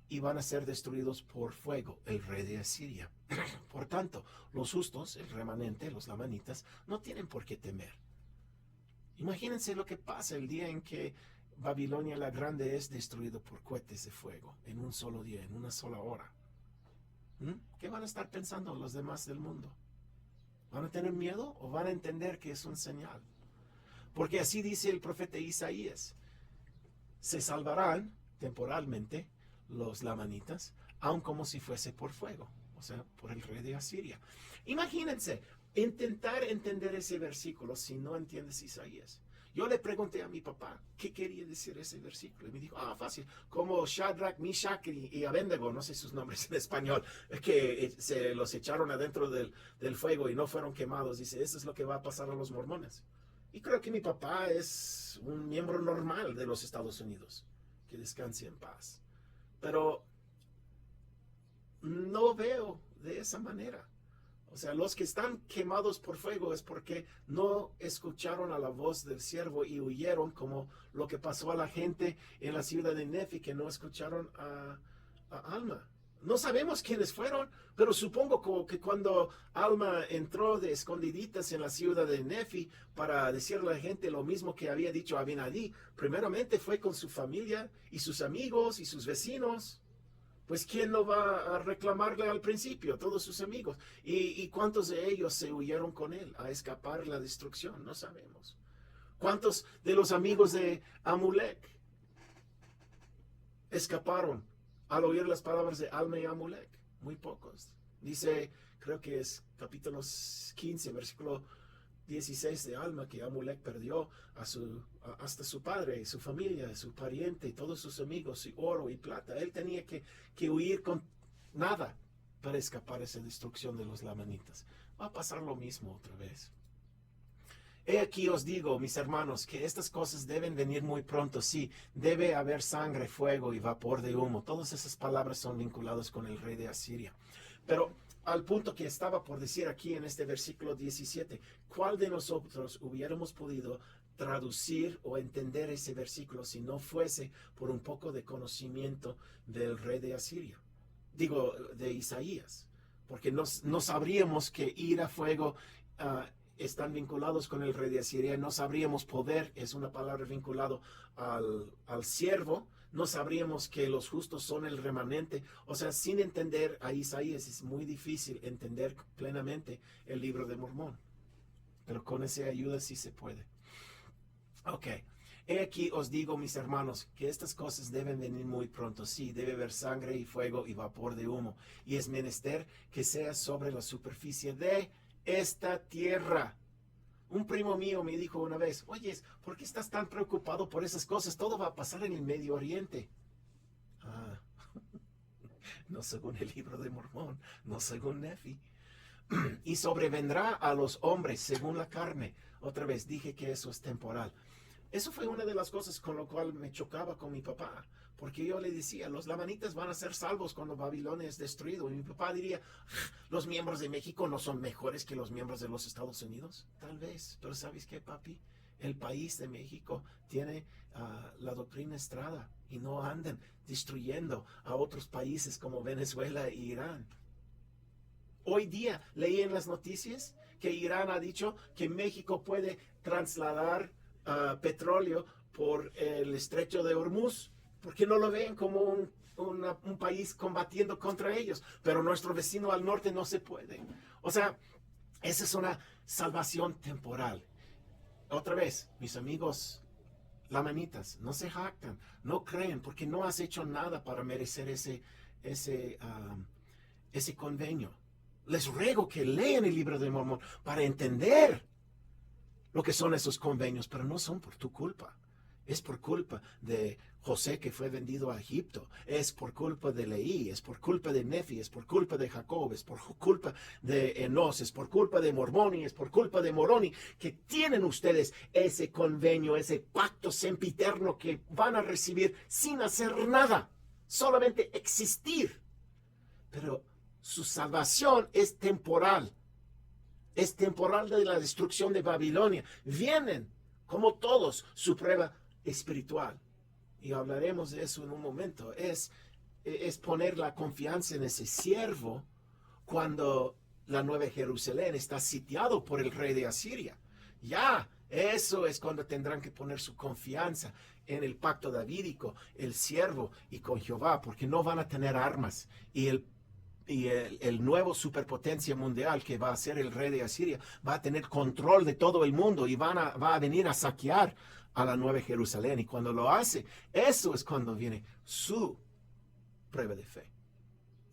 y van a ser destruidos por fuego, el rey de Asiria. Por tanto, los justos, el remanente, los lamanitas, no tienen por qué temer. Imagínense lo que pasa el día en que Babilonia la Grande es destruido por cohetes de fuego, en un solo día, en una sola hora. ¿Qué van a estar pensando los demás del mundo? ¿Van a tener miedo o van a entender que es un señal? Porque así dice el profeta Isaías: se salvarán temporalmente los lamanitas, aun como si fuese por fuego, o sea, por el rey de Asiria. Imagínense, intentar entender ese versículo si no entiendes Isaías. Yo le pregunté a mi papá qué quería decir ese versículo y me dijo, fácil, como Shadrach, Meshach y Abednego, no sé sus nombres en español, que se los echaron adentro del fuego y no fueron quemados. Dice, eso es lo que va a pasar a los mormones. Y creo que mi papá es un miembro normal de los Estados Unidos. Que descanse en paz. Pero no veo de esa manera. O sea, los que están quemados por fuego es porque no escucharon a la voz del siervo y huyeron, como lo que pasó a la gente en la ciudad de Nefi, que no escucharon a Alma. No sabemos quiénes fueron, pero supongo que cuando Alma entró de escondiditas en la ciudad de Nefi para decirle a la gente lo mismo que había dicho Abinadí, primeramente fue con su familia y sus amigos y sus vecinos. Pues ¿quién no va a reclamarle al principio? Todos sus amigos. ¿Y cuántos de ellos se huyeron con él a escapar la destrucción? No sabemos. ¿Cuántos de los amigos de Amulek escaparon al oír las palabras de Alma y Amulek? Muy pocos. Dice, creo que es capítulo 15, versículo 16 de Alma, que Amulek perdió hasta su padre, su familia, su pariente, todos sus amigos, y oro y plata. Él tenía que huir con nada para escapar esa destrucción de los lamanitas. Va a pasar lo mismo otra vez. He aquí os digo, mis hermanos, que estas cosas deben venir muy pronto. Sí, debe haber sangre, fuego y vapor de humo. Todas esas palabras son vinculadas con el rey de Asiria. Pero al punto que estaba por decir aquí en este versículo 17, ¿cuál de nosotros hubiéramos podido traducir o entender ese versículo si no fuese por un poco de conocimiento del rey de Asiria? Digo, de Isaías, porque no sabríamos que ira, fuego, están vinculados con el rey de Asiria. No sabríamos poder, es una palabra vinculado al siervo. No sabríamos que los justos son el remanente. O sea, sin entender a Isaías es muy difícil entender plenamente el libro de Mormón. Pero con esa ayuda sí se puede. Ok. He aquí os digo, mis hermanos, que estas cosas deben venir muy pronto. Sí, debe haber sangre y fuego y vapor de humo. Y es menester que sea sobre la superficie de esta tierra. Un primo mío me dijo una vez, oye, ¿por qué estás tan preocupado por esas cosas? Todo va a pasar en el Medio Oriente. No según el libro de Mormón, no según Nefi. Y sobrevendrá a los hombres según la carne. Otra vez dije que eso es temporal. Eso fue una de las cosas con lo cual me chocaba con mi papá, porque yo le decía, los lamanitas van a ser salvos cuando Babilonia es destruido. Y mi papá diría, ¿los miembros de México no son mejores que los miembros de los Estados Unidos? Tal vez, pero ¿sabes qué, papi? El país de México tiene la doctrina Estrada y no andan destruyendo a otros países como Venezuela e Irán. Hoy día leí en las noticias que Irán ha dicho que México puede trasladar petróleo por el estrecho de Hormuz, porque no lo ven como un país combatiendo contra ellos, pero nuestro vecino al norte no se puede. O sea, esa es una salvación temporal. Otra vez, mis amigos lamanitas, no se jactan, no creen, porque no has hecho nada para merecer ese convenio. Les ruego que lean el libro de Mormón para entender lo que son esos convenios, pero no son por tu culpa. Es por culpa de José, que fue vendido a Egipto. Es por culpa de Leí, es por culpa de Nefi, es por culpa de Jacob, es por culpa de Enos, es por culpa de Mormoni, es por culpa de Moroni, que tienen ustedes ese convenio, ese pacto sempiterno que van a recibir sin hacer nada, solamente existir. Pero su salvación es temporal. Es temporal de la destrucción de Babilonia. Vienen, como todos, su prueba espiritual. Y hablaremos de eso en un momento. Es poner la confianza en ese siervo cuando la Nueva Jerusalén está sitiado por el rey de Asiria. Ya, eso es cuando tendrán que poner su confianza en el pacto davídico, el siervo y con Jehová, porque no van a tener armas. Y el nuevo superpotencia mundial que va a ser el rey de Asiria va a tener control de todo el mundo y va a venir a saquear a la Nueva Jerusalén. Y cuando lo hace, eso es cuando viene su prueba de fe.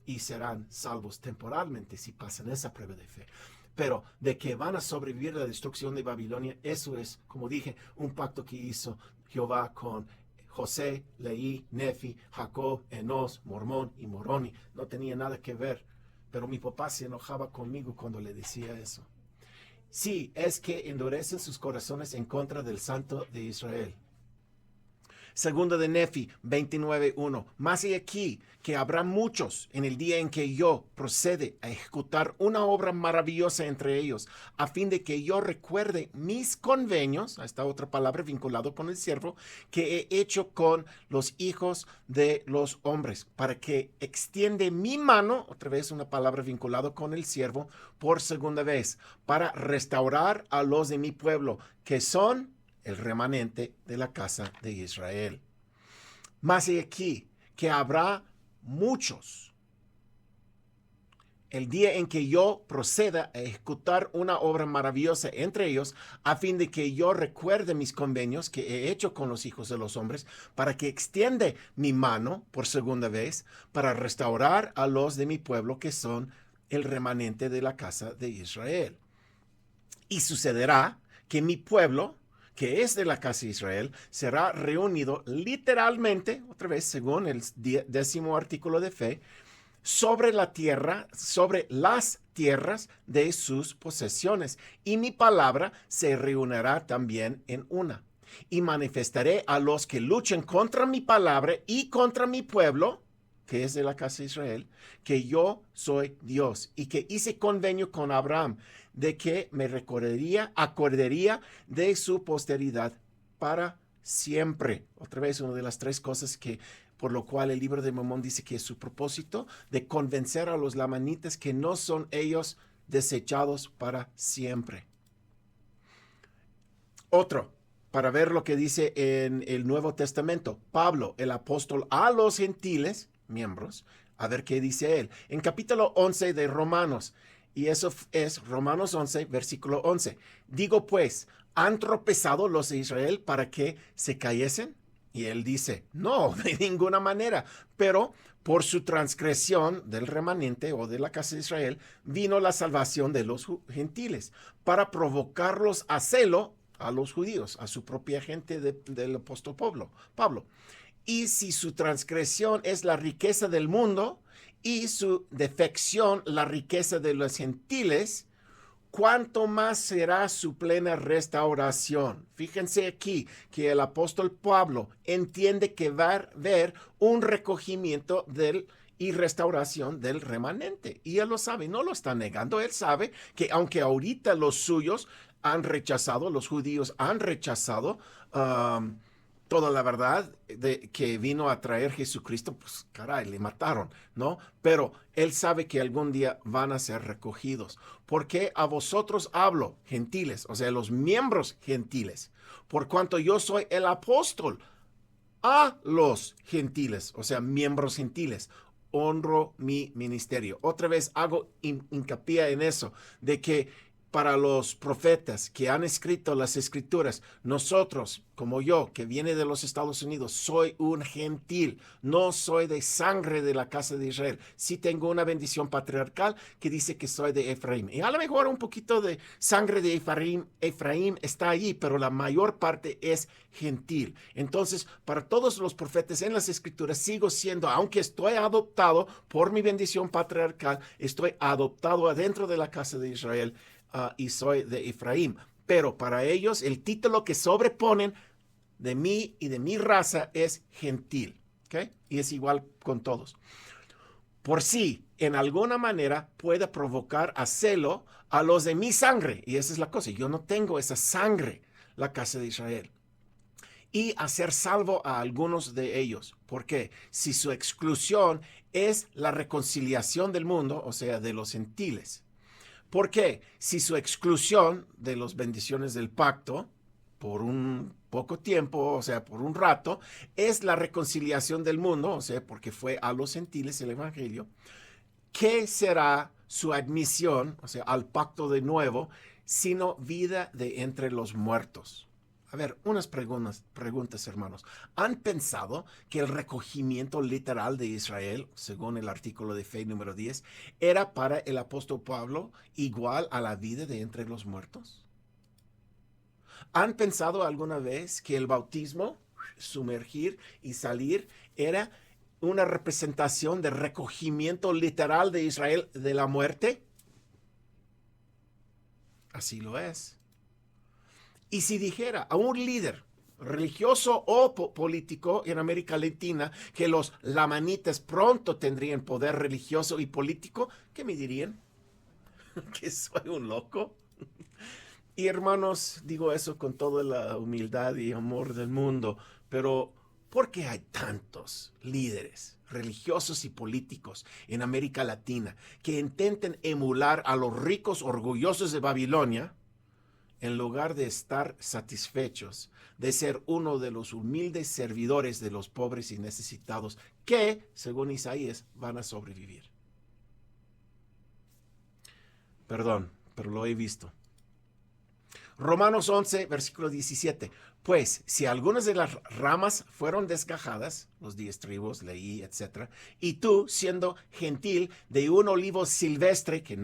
Y serán salvos temporalmente si pasan esa prueba de fe. Pero de que van a sobrevivir a la destrucción de Babilonia, eso es, como dije, un pacto que hizo Jehová con José, Leí, Nefi, Jacob, Enos, Mormón y Moroni. No tenía nada que ver, pero mi papá se enojaba conmigo cuando le decía eso. Sí, es que endurecen sus corazones en contra del Santo de Israel. Segundo de Nefi 29:1. Mas he aquí que habrá muchos en el día en que yo procede a ejecutar una obra maravillosa entre ellos, a fin de que yo recuerde mis convenios, esta otra palabra vinculado con el siervo, que he hecho con los hijos de los hombres, para que extiende mi mano, otra vez una palabra vinculado con el siervo, por segunda vez, para restaurar a los de mi pueblo, que son el remanente de la casa de Israel. Mas he aquí que habrá muchos el día en que yo proceda a ejecutar una obra maravillosa entre ellos, a fin de que yo recuerde mis convenios que he hecho con los hijos de los hombres, para que extiende mi mano por segunda vez, para restaurar a los de mi pueblo, que son el remanente de la casa de Israel. Y sucederá que mi pueblo, que es de la casa de Israel, será reunido literalmente, otra vez según el 10º artículo de fe, sobre la tierra, sobre las tierras de sus posesiones. Y mi palabra se reunirá también en una. Y manifestaré a los que luchen contra mi palabra y contra mi pueblo, que es de la casa de Israel, que yo soy Dios y que hice convenio con Abraham, de que me acordaría de su posteridad para siempre. Otra vez, una de las tres cosas por lo cual el libro de Mormón dice que es su propósito, de convencer a los lamanitas que no son ellos desechados para siempre. Otro, para ver lo que dice en el Nuevo Testamento, Pablo, el apóstol a los gentiles, miembros, a ver qué dice él. En capítulo 11 de Romanos, y eso es Romanos 11, versículo 11. Digo pues, ¿han tropezado los de Israel para que se cayesen? Y él dice, no, de ninguna manera, pero por su transgresión del remanente o de la casa de Israel, vino la salvación de los gentiles, para provocarlos a celo a los judíos, a su propia gente del apóstol Pablo. Y si su transgresión es la riqueza del mundo y su defección la riqueza de los gentiles, ¿cuánto más será su plena restauración? Fíjense aquí que el apóstol Pablo entiende que va a haber un recogimiento y restauración del remanente. Y él lo sabe, no lo está negando. Él sabe que aunque ahorita los suyos han rechazado, los judíos han rechazado toda la verdad que vino a traer Jesucristo, pues caray, le mataron, ¿no? Pero él sabe que algún día van a ser recogidos. Porque a vosotros hablo, gentiles, o sea, los miembros gentiles, por cuanto yo soy el apóstol a los gentiles, o sea, miembros gentiles. Honro mi ministerio. Otra vez hago hincapié en eso, de que para los profetas que han escrito las escrituras, nosotros, como yo, que viene de los Estados Unidos, soy un gentil, no soy de sangre de la casa de Israel. Sí tengo una bendición patriarcal que dice que soy de Efraín. Y a lo mejor un poquito de sangre de Efraín está allí, pero la mayor parte es gentil. Entonces, para todos los profetas en las escrituras, sigo siendo, aunque estoy adoptado por mi bendición patriarcal, estoy adoptado adentro de la casa de Israel. Y soy de Efraín. Pero para ellos el título que sobreponen de mí y de mi raza es gentil. ¿Okay? Y es igual con todos. Por si en alguna manera puede provocar a celo a los de mi sangre. Y esa es la cosa. Yo no tengo esa sangre, la casa de Israel. Y hacer salvo a algunos de ellos. Porque si su exclusión es la reconciliación del mundo, o sea, de los gentiles. Porque si su exclusión de las bendiciones del pacto por un poco tiempo, o sea, por un rato, es la reconciliación del mundo, o sea, porque fue a los gentiles el evangelio, ¿qué será su admisión, o sea, al pacto de nuevo, sino vida de entre los muertos? A ver, unas preguntas, hermanos. ¿Han pensado que el recogimiento literal de Israel, según el artículo de fe número 10, era para el apóstol Pablo igual a la vida de entre los muertos? ¿Han pensado alguna vez que el bautismo, sumergir y salir, era una representación de recogimiento literal de Israel de la muerte? Así lo es. Y si dijera a un líder religioso o político en América Latina que los lamanitas pronto tendrían poder religioso y político, ¿qué me dirían? ¿Que soy un loco? Y hermanos, digo eso con toda la humildad y amor del mundo, pero ¿por qué hay tantos líderes religiosos y políticos en América Latina que intenten emular a los ricos orgullosos de Babilonia en lugar de estar satisfechos de ser uno de los humildes servidores de los pobres y necesitados que, según Isaías, van a sobrevivir? Perdón, pero lo he visto. Romanos 11, versículo 17. Pues, si algunas de las ramas fueron desgajadas, los 10 tribus, leí, etc., y tú, siendo gentil de un olivo silvestre que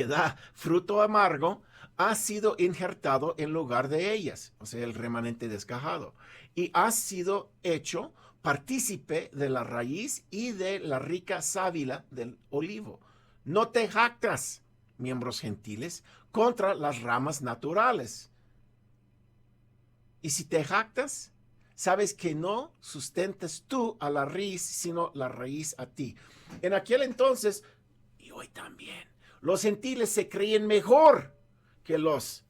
da fruto amargo, has sido injertado en lugar de ellas, o sea, el remanente desgajado, y has sido hecho partícipe de la raíz y de la rica sábila del olivo. No te jactas, miembros gentiles, contra las ramas naturales. Y si te jactas, sabes que no sustentas tú a la raíz, sino la raíz a ti. En aquel entonces, y hoy también, los gentiles se creían mejor que los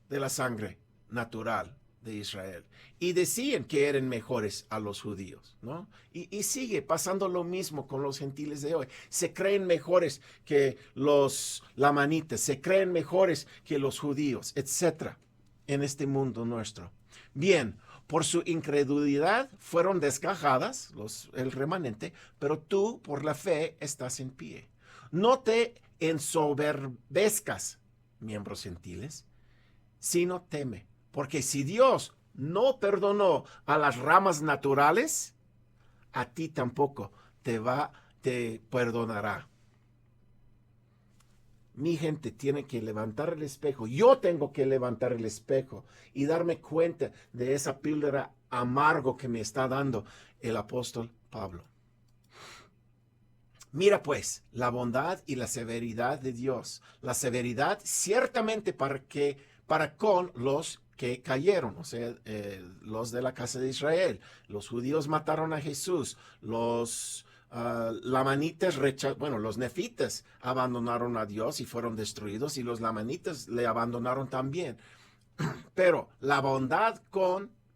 de la sangre natural de Israel. Y decían que eran mejores a los judíos, ¿no? Y sigue pasando lo mismo con los gentiles de hoy. Se creen mejores que los lamanitas, se creen mejores que los judíos, etcétera, en este mundo nuestro. Bien, por su incredulidad fueron desgajadas, el remanente, pero tú por la fe estás en pie. No te ensoberbezcas, miembros gentiles, sino teme. Porque si Dios no perdonó a las ramas naturales, a ti tampoco te perdonará. Mi gente tiene que levantar el espejo. Yo tengo que levantar el espejo y darme cuenta de esa píldora amargo que me está dando el apóstol Pablo. Mira pues la bondad y la severidad de Dios. La severidad ciertamente para con los que cayeron, o sea, los de la casa de Israel. Los judíos mataron a Jesús. Los lamanitas, los nefitas abandonaron a Dios y fueron destruidos, y los lamanitas le abandonaron también. Pero la bondad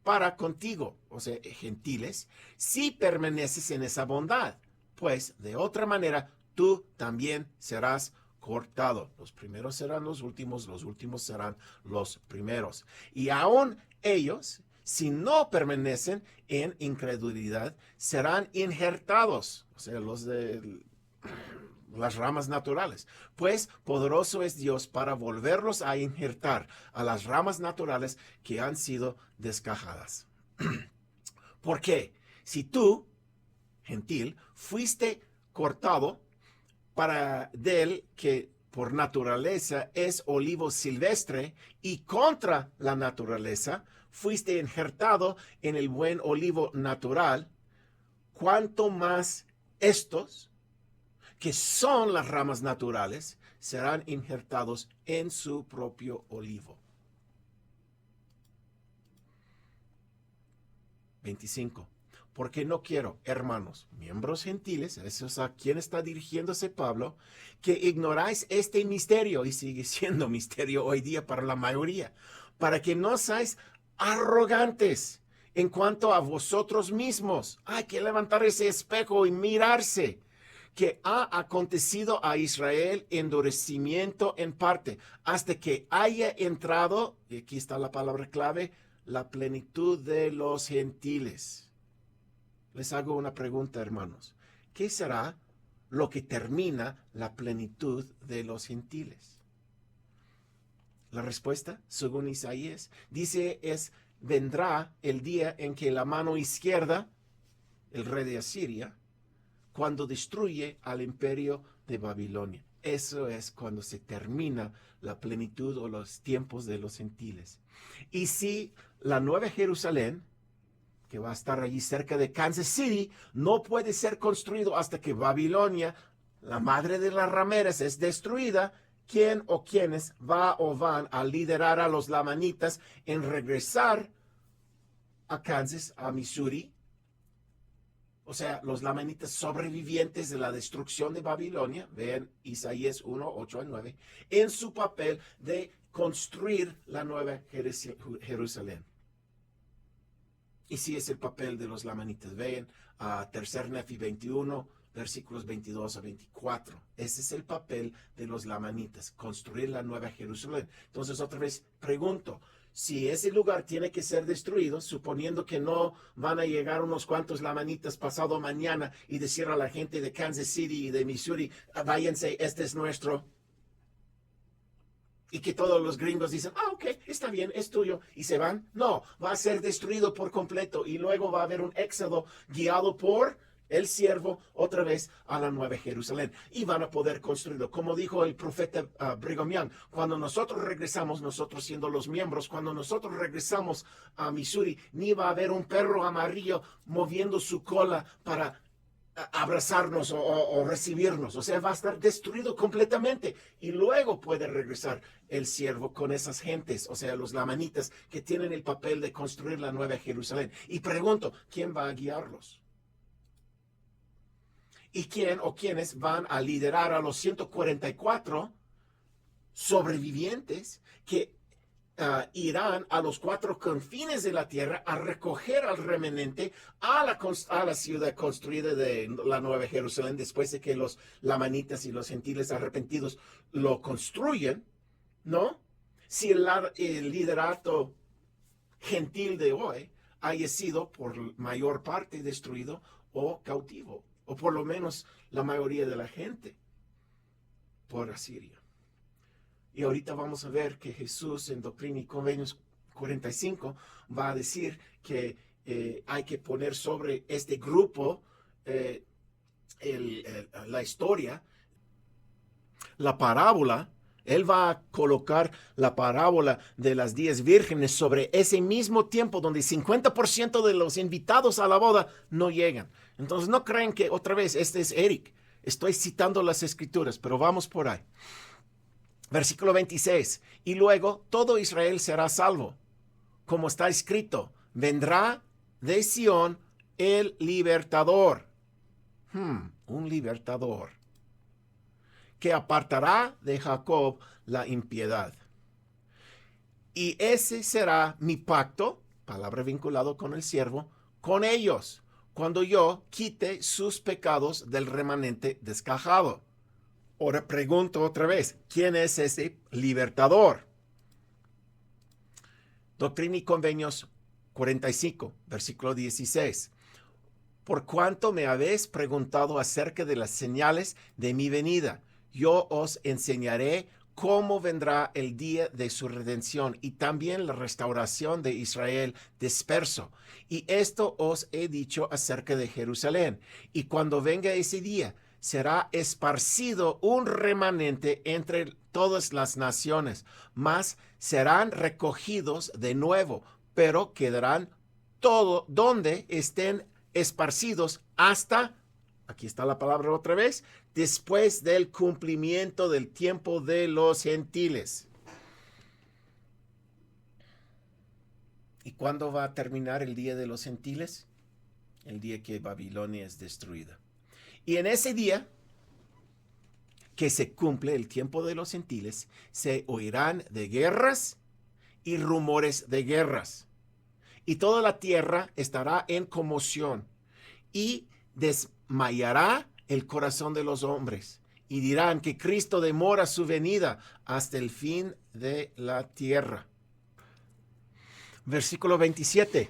para contigo, o sea, gentiles, si permaneces en esa bondad, pues de otra manera tú también serás cortado. Los primeros serán los últimos serán los primeros. Y aún ellos, si no permanecen en incredulidad, serán injertados. O sea, las ramas naturales. Pues poderoso es Dios para volverlos a injertar a las ramas naturales que han sido descajadas. ¿Por qué? Si tú, gentil, fuiste cortado para del que por naturaleza es olivo silvestre y contra la naturaleza fuiste injertado en el buen olivo natural, cuanto más estos, que son las ramas naturales, serán injertados en su propio olivo. 25. Porque no quiero, hermanos, miembros gentiles, eso es a quien está dirigiéndose Pablo, que ignoráis este misterio, y sigue siendo misterio hoy día para la mayoría, para que no seáis arrogantes en cuanto a vosotros mismos. Hay que levantar ese espejo y mirarse que ha acontecido a Israel endurecimiento en parte, hasta que haya entrado, y aquí está la palabra clave, la plenitud de los gentiles. Les hago una pregunta, hermanos. ¿Qué será lo que termina la plenitud de los gentiles? La respuesta, según Isaías, dice vendrá el día en que la mano izquierda, el rey de Asiria, cuando destruye al imperio de Babilonia. Eso es cuando se termina la plenitud o los tiempos de los gentiles. Y si la Nueva Jerusalén, que va a estar allí cerca de Kansas City, no puede ser construido hasta que Babilonia, la madre de las rameras, es destruida, ¿quién o quiénes va o van a liderar a los lamanitas en regresar a Kansas, a Missouri? O sea, los lamanitas sobrevivientes de la destrucción de Babilonia, vean Isaías 1, 8 al 9, en su papel de construir la nueva Jerusalén. Y sí es el papel de los lamanitas. Vean a Tercer Nefi 21, versículos 22 a 24. Ese es el papel de los lamanitas, construir la nueva Jerusalén. Entonces otra vez pregunto, si ese lugar tiene que ser destruido, suponiendo que no van a llegar unos cuantos lamanitas pasado mañana y decir a la gente de Kansas City y de Missouri, váyanse, este es nuestro. Y que todos los gringos dicen, ok, está bien, es tuyo, y se van. No, va a ser destruido por completo y luego va a haber un éxodo guiado por el siervo otra vez a la Nueva Jerusalén y van a poder construirlo. Como dijo el profeta Brigham Young, cuando nosotros regresamos, nosotros siendo los miembros, cuando nosotros regresamos a Missouri, ni va a haber un perro amarillo moviendo su cola para abrazarnos o recibirnos. O sea, va a estar destruido completamente y luego puede regresar el siervo con esas gentes, o sea, los lamanitas que tienen el papel de construir la Nueva Jerusalén. Y pregunto, ¿quién va a guiarlos? ¿Y quién o quiénes van a liderar a los 144 sobrevivientes que irán a los cuatro confines de la tierra a recoger al remanente a la ciudad construida de la Nueva Jerusalén después de que los lamanitas y los gentiles arrepentidos lo construyen, ¿no? Si el liderato gentil de hoy haya sido por mayor parte destruido o cautivo, o por lo menos la mayoría de la gente por Asiria. Y ahorita vamos a ver que Jesús en Doctrina y Convenios 45 va a decir que hay que poner sobre este grupo la historia, la parábola. Él va a colocar la parábola de las 10 vírgenes sobre ese mismo tiempo donde 50% de los invitados a la boda no llegan. Entonces no crean que otra vez este es Eric. Estoy citando las escrituras, pero vamos por ahí. Versículo 26. Y luego todo Israel será salvo. Como está escrito, vendrá de Sión el libertador. Un libertador. Que apartará de Jacob la impiedad. Y ese será mi pacto, palabra vinculado con el siervo, con ellos, cuando yo quite sus pecados del remanente descajado. Ahora pregunto otra vez, ¿quién es ese libertador? Doctrina y Convenios 45, versículo 16. por cuanto me habéis preguntado acerca de las señales de mi venida. Yo os enseñaré cómo vendrá el día de su redención y también la restauración de Israel disperso. Y esto os he dicho acerca de Jerusalén. Y cuando venga ese día, será esparcido un remanente entre todas las naciones, mas serán recogidos de nuevo, pero quedarán todo donde estén esparcidos hasta, aquí está la palabra otra vez, después del cumplimiento del tiempo de los gentiles. ¿Y cuándo va a terminar el día de los gentiles? El día que Babilonia es destruida. Y en ese día que se cumple el tiempo de los gentiles, se oirán de guerras y rumores de guerras. Y toda la tierra estará en conmoción y desmayará el corazón de los hombres. Y dirán que Cristo demora su venida hasta el fin de la tierra. Versículo 27.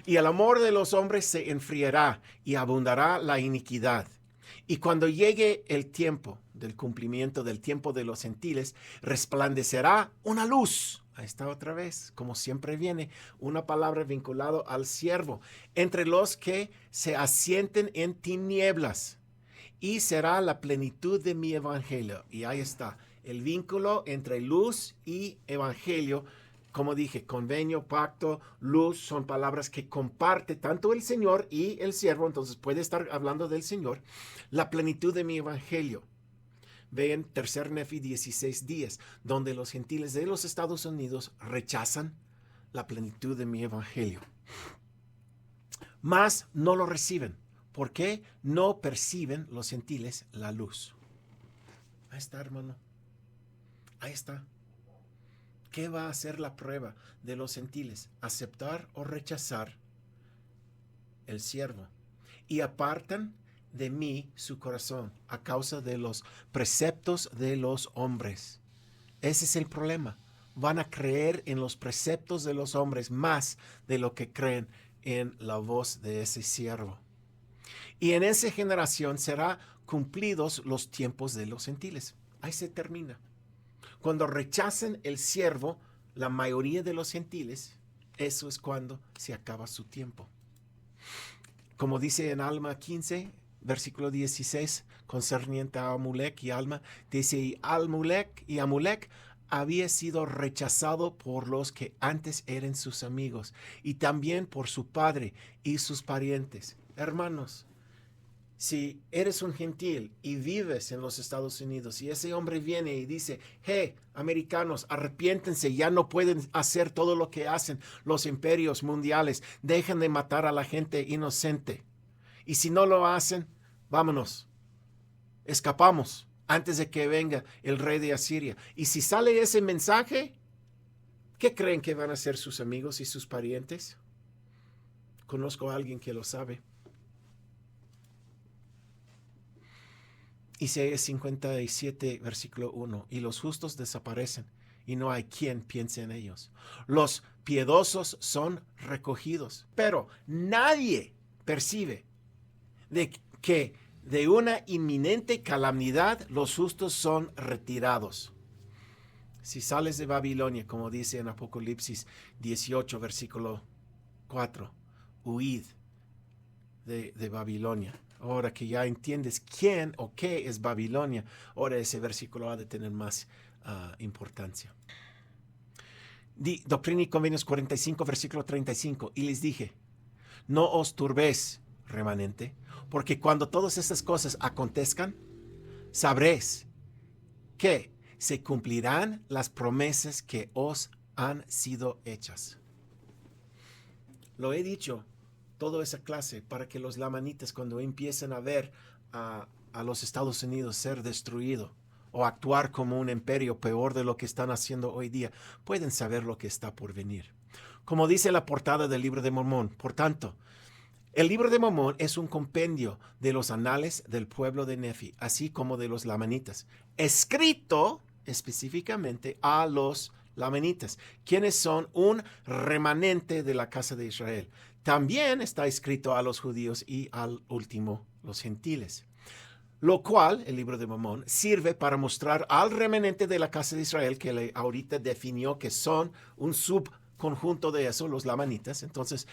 Y el amor de los hombres se enfriará y abundará la iniquidad. Y cuando llegue el tiempo del cumplimiento del tiempo de los gentiles, resplandecerá una luz. Ahí está otra vez, como siempre viene, una palabra vinculada al siervo, entre los que se asienten en tinieblas. Y será la plenitud de mi evangelio. Y ahí está, el vínculo entre luz y evangelio. Como dije, convenio, pacto, luz son palabras que comparte tanto el Señor y el siervo, entonces puede estar hablando del Señor. La plenitud de mi evangelio. Vean 3 Nefi 16:10, donde los gentiles de los Estados Unidos rechazan la plenitud de mi evangelio. Mas no lo reciben. ¿Por qué? No perciben los gentiles la luz. Ahí está, hermano. Ahí está. ¿Qué va a ser la prueba de los gentiles? Aceptar o rechazar el siervo. Y apartan de mí su corazón a causa de los preceptos de los hombres. Ese es el problema. Van a creer en los preceptos de los hombres más de lo que creen en la voz de ese siervo. Y en esa generación será cumplidos los tiempos de los gentiles. Ahí se termina. Cuando rechacen el siervo, la mayoría de los gentiles, eso es cuando se acaba su tiempo. Como dice en Alma 15, versículo 16, concerniente a Amulek y Alma, dice, y Amulek había sido rechazado por los que antes eran sus amigos, y también por su padre y sus parientes. Hermanos, si eres un gentil y vives en los Estados Unidos y ese hombre viene y dice, hey, americanos, arrepiéntense, ya no pueden hacer todo lo que hacen los imperios mundiales, dejen de matar a la gente inocente. Y si no lo hacen, vámonos, escapamos antes de que venga el rey de Asiria. Y si sale ese mensaje, ¿qué creen que van a hacer sus amigos y sus parientes? Conozco a alguien que lo sabe. Isaías 57, versículo 1. Y los justos desaparecen, y no hay quien piense en ellos. Los piedosos son recogidos, pero nadie percibe de que de una inminente calamidad los justos son retirados. Si sales de Babilonia, como dice en Apocalipsis 18, versículo 4, huid de Babilonia. Ahora que ya entiendes quién o qué es Babilonia, ahora ese versículo ha de tener más importancia. Doctrina y Convenios 45, versículo 35. Y les dije, no os turbéis, remanente, porque cuando todas estas cosas acontezcan, sabréis que se cumplirán las promesas que os han sido hechas. Lo he dicho toda esa clase para que los lamanitas, cuando empiecen a ver a los Estados Unidos ser destruido o actuar como un imperio peor de lo que están haciendo hoy día, pueden saber lo que está por venir. Como dice la portada del Libro de Mormón, por tanto, el Libro de Mormón es un compendio de los anales del pueblo de Nefi, así como de los lamanitas, escrito específicamente a los lamanitas, quienes son un remanente de la casa de Israel. también está escrito a los judíos y al último los gentiles. Lo cual, el libro de Mormón, sirve para mostrar al remanente de la casa de Israel, que le ahorita definió que son un subconjunto de eso, los lamanitas. Entonces,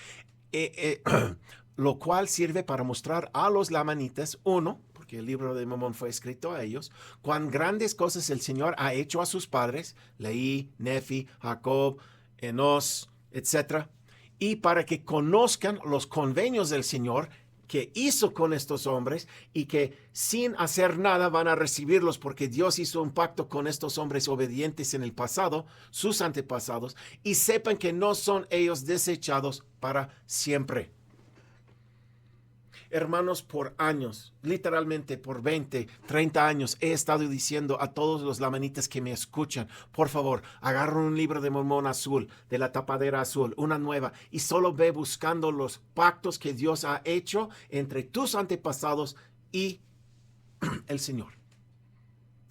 lo cual sirve para mostrar a los lamanitas, uno, porque el libro de Mormón fue escrito a ellos, cuán grandes cosas el Señor ha hecho a sus padres, Leí, Nefi, Jacob, Enos, etc. Y para que conozcan los convenios del Señor que hizo con estos hombres y que sin hacer nada van a recibirlos porque Dios hizo un pacto con estos hombres obedientes en el pasado, sus antepasados, y sepan que no son ellos desechados para siempre. Hermanos, por años, literalmente por 20, 30 años, he estado diciendo a todos los lamanitas que me escuchan, por favor, agarra un libro de Mormón azul, de la tapadera azul, una nueva, y solo ve buscando los pactos que Dios ha hecho entre tus antepasados y el Señor,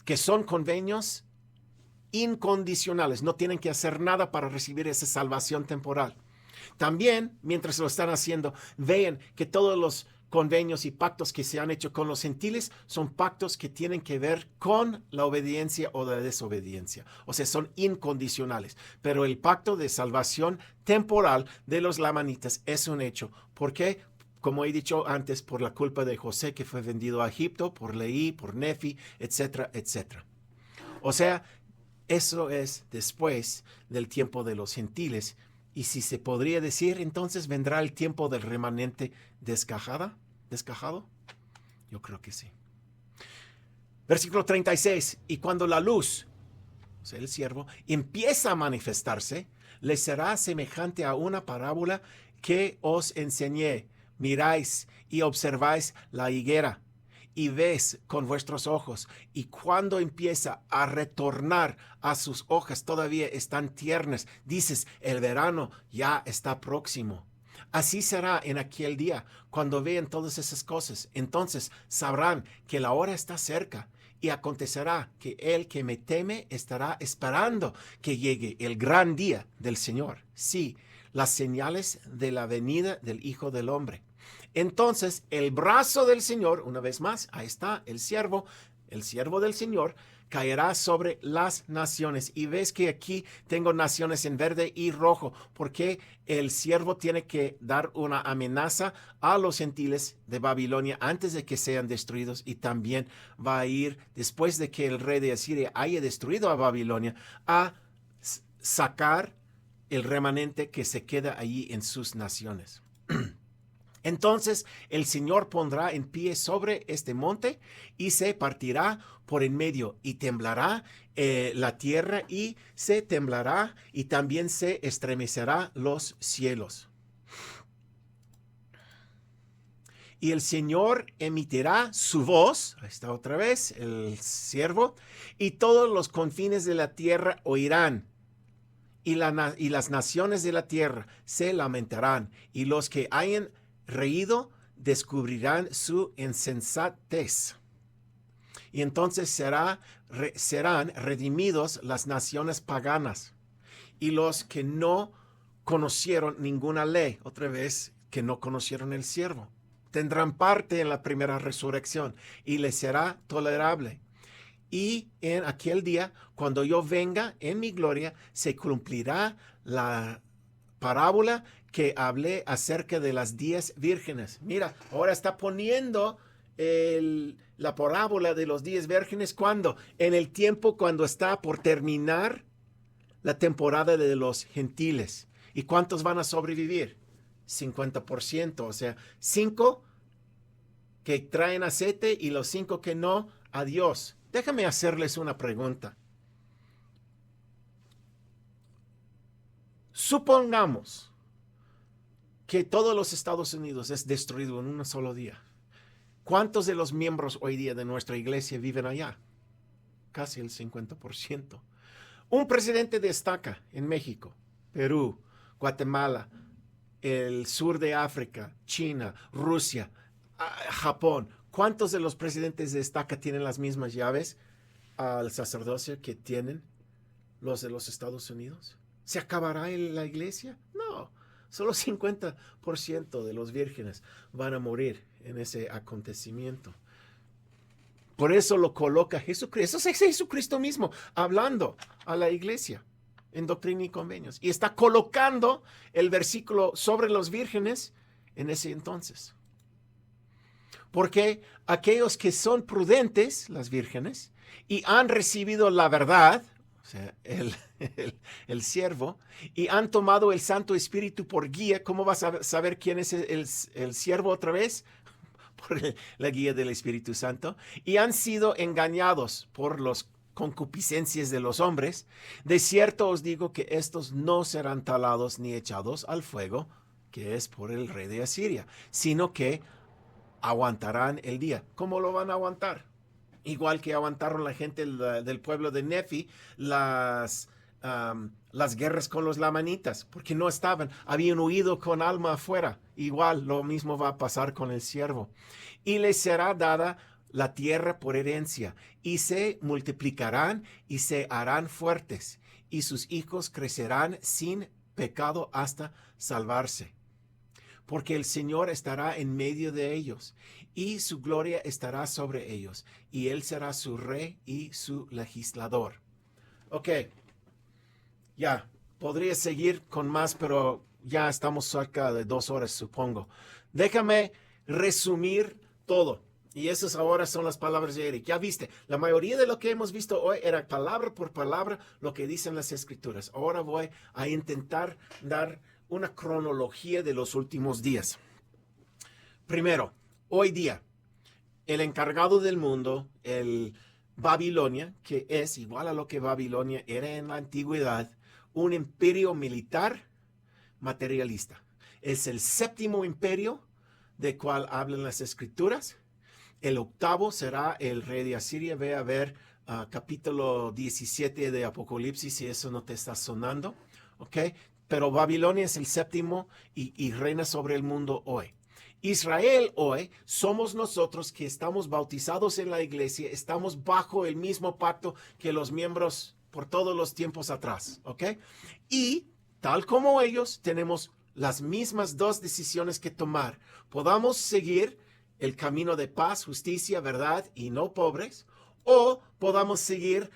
que son convenios incondicionales, no tienen que hacer nada para recibir esa salvación temporal. También, mientras lo están haciendo, vean que todos los convenios y pactos que se han hecho con los gentiles son pactos que tienen que ver con la obediencia o la desobediencia. O sea, son incondicionales. Pero el pacto de salvación temporal de los lamanitas es un hecho. ¿Por qué? Como he dicho antes, por la culpa de José que fue vendido a Egipto, por Leí, por Nefi, etcétera, etcétera. O sea, eso es después del tiempo de los gentiles. Y si se podría decir, entonces vendrá el tiempo del remanente descajado. Yo creo que sí. Versículo 36. Y cuando la luz, o sea, el siervo, empieza a manifestarse, le será semejante a una parábola que os enseñé. Miráis y observáis la higuera y ves con vuestros ojos, y cuando empieza a retornar a sus hojas, todavía están tiernas, dices, el verano ya está próximo. Así será en aquel día, cuando vean todas esas cosas. Entonces sabrán que la hora está cerca, y acontecerá que el que me teme estará esperando que llegue el gran día del Señor. Sí, las señales de la venida del Hijo del Hombre. Entonces el brazo del Señor, una vez más, ahí está el siervo del Señor, caerá sobre las naciones. Y ves que aquí tengo naciones en verde y rojo, porque el siervo tiene que dar una amenaza a los gentiles de Babilonia antes de que sean destruidos, y también va a ir, después de que el rey de Asiria haya destruido a Babilonia, a sacar el remanente que se queda allí en sus naciones. Entonces el Señor pondrá en pie sobre este monte y se partirá por en medio y temblará la tierra y se temblará y también se estremecerá los cielos. Y el Señor emitirá su voz, ahí está otra vez el siervo, y todos los confines de la tierra oirán. Y las naciones de la tierra se lamentarán, y los que hayan reído descubrirán su insensatez. Y entonces serán redimidos las naciones paganas y los que no conocieron ninguna ley, otra vez que no conocieron el siervo, tendrán parte en la primera resurrección y les será tolerable. Y en aquel día, cuando yo venga en mi gloria, se cumplirá la parábola que hablé acerca de las 10 vírgenes. Mira, ahora está poniendo la parábola de los 10 vírgenes. ¿Cuándo? En el tiempo cuando está por terminar la temporada de los gentiles. ¿Y cuántos van a sobrevivir? 50%, o sea, 5 que traen aceite y los 5 que no, adiós. Déjame hacerles una pregunta. Supongamos que todos los Estados Unidos es destruido en un solo día. ¿Cuántos de los miembros hoy día de nuestra iglesia viven allá? Casi el 50%. Un presidente destaca en México, Perú, Guatemala, el sur de África, China, Rusia, Japón. ¿Cuántos de los presidentes destaca tienen las mismas llaves al sacerdocio que tienen los de los Estados Unidos? ¿Se acabará la iglesia? No. Solo 50% de los vírgenes van a morir en ese acontecimiento. Por eso lo coloca Jesucristo. Eso es Jesucristo mismo hablando a la iglesia en Doctrina y Convenios. Y está colocando el versículo sobre los vírgenes en ese entonces. Porque aquellos que son prudentes, las vírgenes, y han recibido la verdad, o sea, el siervo, y han tomado el Santo Espíritu por guía, ¿cómo vas a saber quién es el siervo otra vez? Por la guía del Espíritu Santo, y han sido engañados por las concupiscencias de los hombres. De cierto os digo que estos no serán talados ni echados al fuego, que es por el rey de Asiria, sino que aguantarán el día. ¿Cómo lo van a aguantar? Igual que aguantaron la gente del pueblo de Nefi las guerras con los lamanitas, porque no estaban, habían huido con alma afuera. Igual lo mismo va a pasar con el siervo. Y les será dada la tierra por herencia, y se multiplicarán y se harán fuertes, y sus hijos crecerán sin pecado hasta salvarse. Porque el Señor estará en medio de ellos, y su gloria estará sobre ellos, y Él será su rey y su legislador. Ok, ya, podría seguir con más, pero ya estamos cerca de 2 horas, supongo. Déjame resumir todo. Y esas ahora son las palabras de Eric. Ya viste, la mayoría de lo que hemos visto hoy era palabra por palabra lo que dicen las Escrituras. Ahora voy a intentar dar una cronología de los últimos días. Primero, hoy día, el encargado del mundo, el Babilonia, que es igual a lo que Babilonia era en la antigüedad, un imperio militar materialista. Es el 7º imperio de cual hablan las Escrituras. El 8º será el rey de Asiria. Ve a ver capítulo 17 de Apocalipsis si eso no te está sonando. ¿Ok? Pero Babilonia es el 7º y reina sobre el mundo hoy. Israel hoy somos nosotros que estamos bautizados en la iglesia, estamos bajo el mismo pacto que los miembros por todos los tiempos atrás. ¿Ok? Y tal como ellos tenemos las mismas 2 decisiones que tomar. Podamos seguir el camino de paz, justicia, verdad y no pobres, o podamos seguir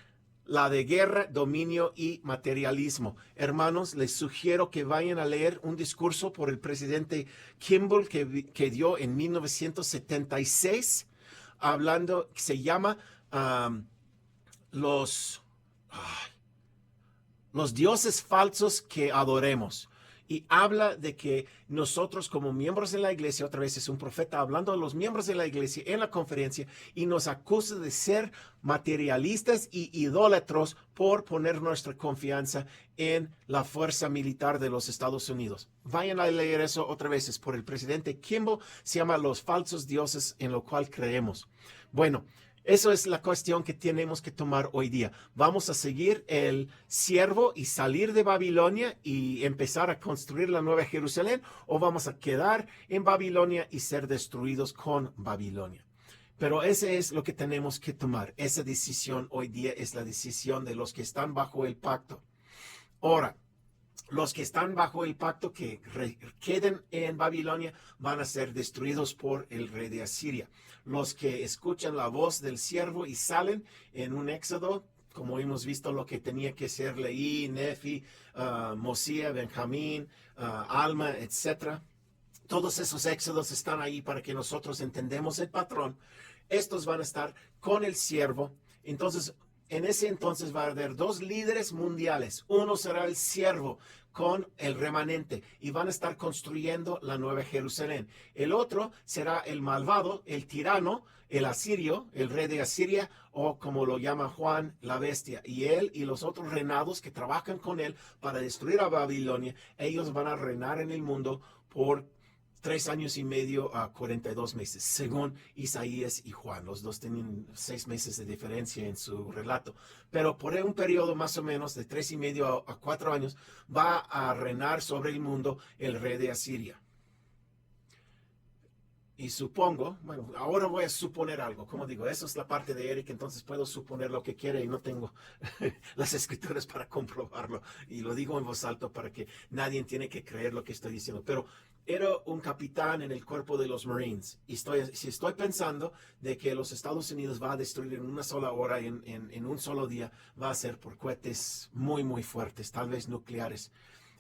la de guerra, dominio y materialismo. Hermanos, les sugiero que vayan a leer un discurso por el presidente Kimball que dio en 1976, hablando, se llama los dioses falsos que adoremos. Y habla de que nosotros como miembros de la iglesia, otra vez es un profeta hablando a los miembros de la iglesia en la conferencia y nos acusa de ser materialistas y idólatros por poner nuestra confianza en la fuerza militar de los Estados Unidos. Vayan a leer eso otra vez, es por el presidente Kimball, se llama Los falsos dioses en lo cual creemos. Bueno, eso es la cuestión que tenemos que tomar hoy día. ¿Vamos a seguir el siervo y salir de Babilonia y empezar a construir la nueva Jerusalén? ¿O vamos a quedar en Babilonia y ser destruidos con Babilonia? Pero ese es lo que tenemos que tomar. Esa decisión hoy día es la decisión de los que están bajo el pacto. Ahora, los que están bajo el pacto que queden en Babilonia van a ser destruidos por el rey de Asiria. Los que escuchan la voz del siervo y salen en un éxodo, como hemos visto lo que tenía que ser Leí, Nefi, Mosía, Benjamín, Alma, etc. Todos esos éxodos están ahí para que nosotros entendamos el patrón. Estos van a estar con el siervo. Entonces, en ese entonces va a haber 2 líderes mundiales. Uno será el siervo con el remanente y van a estar construyendo la nueva Jerusalén. El otro será el malvado, el tirano, el asirio, el rey de Asiria, o como lo llama Juan, la bestia. Y él y los otros reinados que trabajan con él para destruir a Babilonia, ellos van a reinar en el mundo por 3 años y medio a 42 meses, según Isaías y Juan. Los dos tienen 6 meses de diferencia en su relato. Pero por un periodo más o menos de 3 y medio a 4 años va a reinar sobre el mundo el rey de Asiria. Y supongo, bueno, ahora voy a suponer algo, como digo, eso es la parte de Eric, entonces puedo suponer lo que quiere y no tengo las escrituras para comprobarlo. Y lo digo en voz alta para que nadie tiene que creer lo que estoy diciendo. Pero era un capitán en el cuerpo de los Marines. Y si estoy pensando de que los Estados Unidos va a destruir en una sola hora, en un solo día, va a ser por cohetes muy, muy fuertes, tal vez nucleares.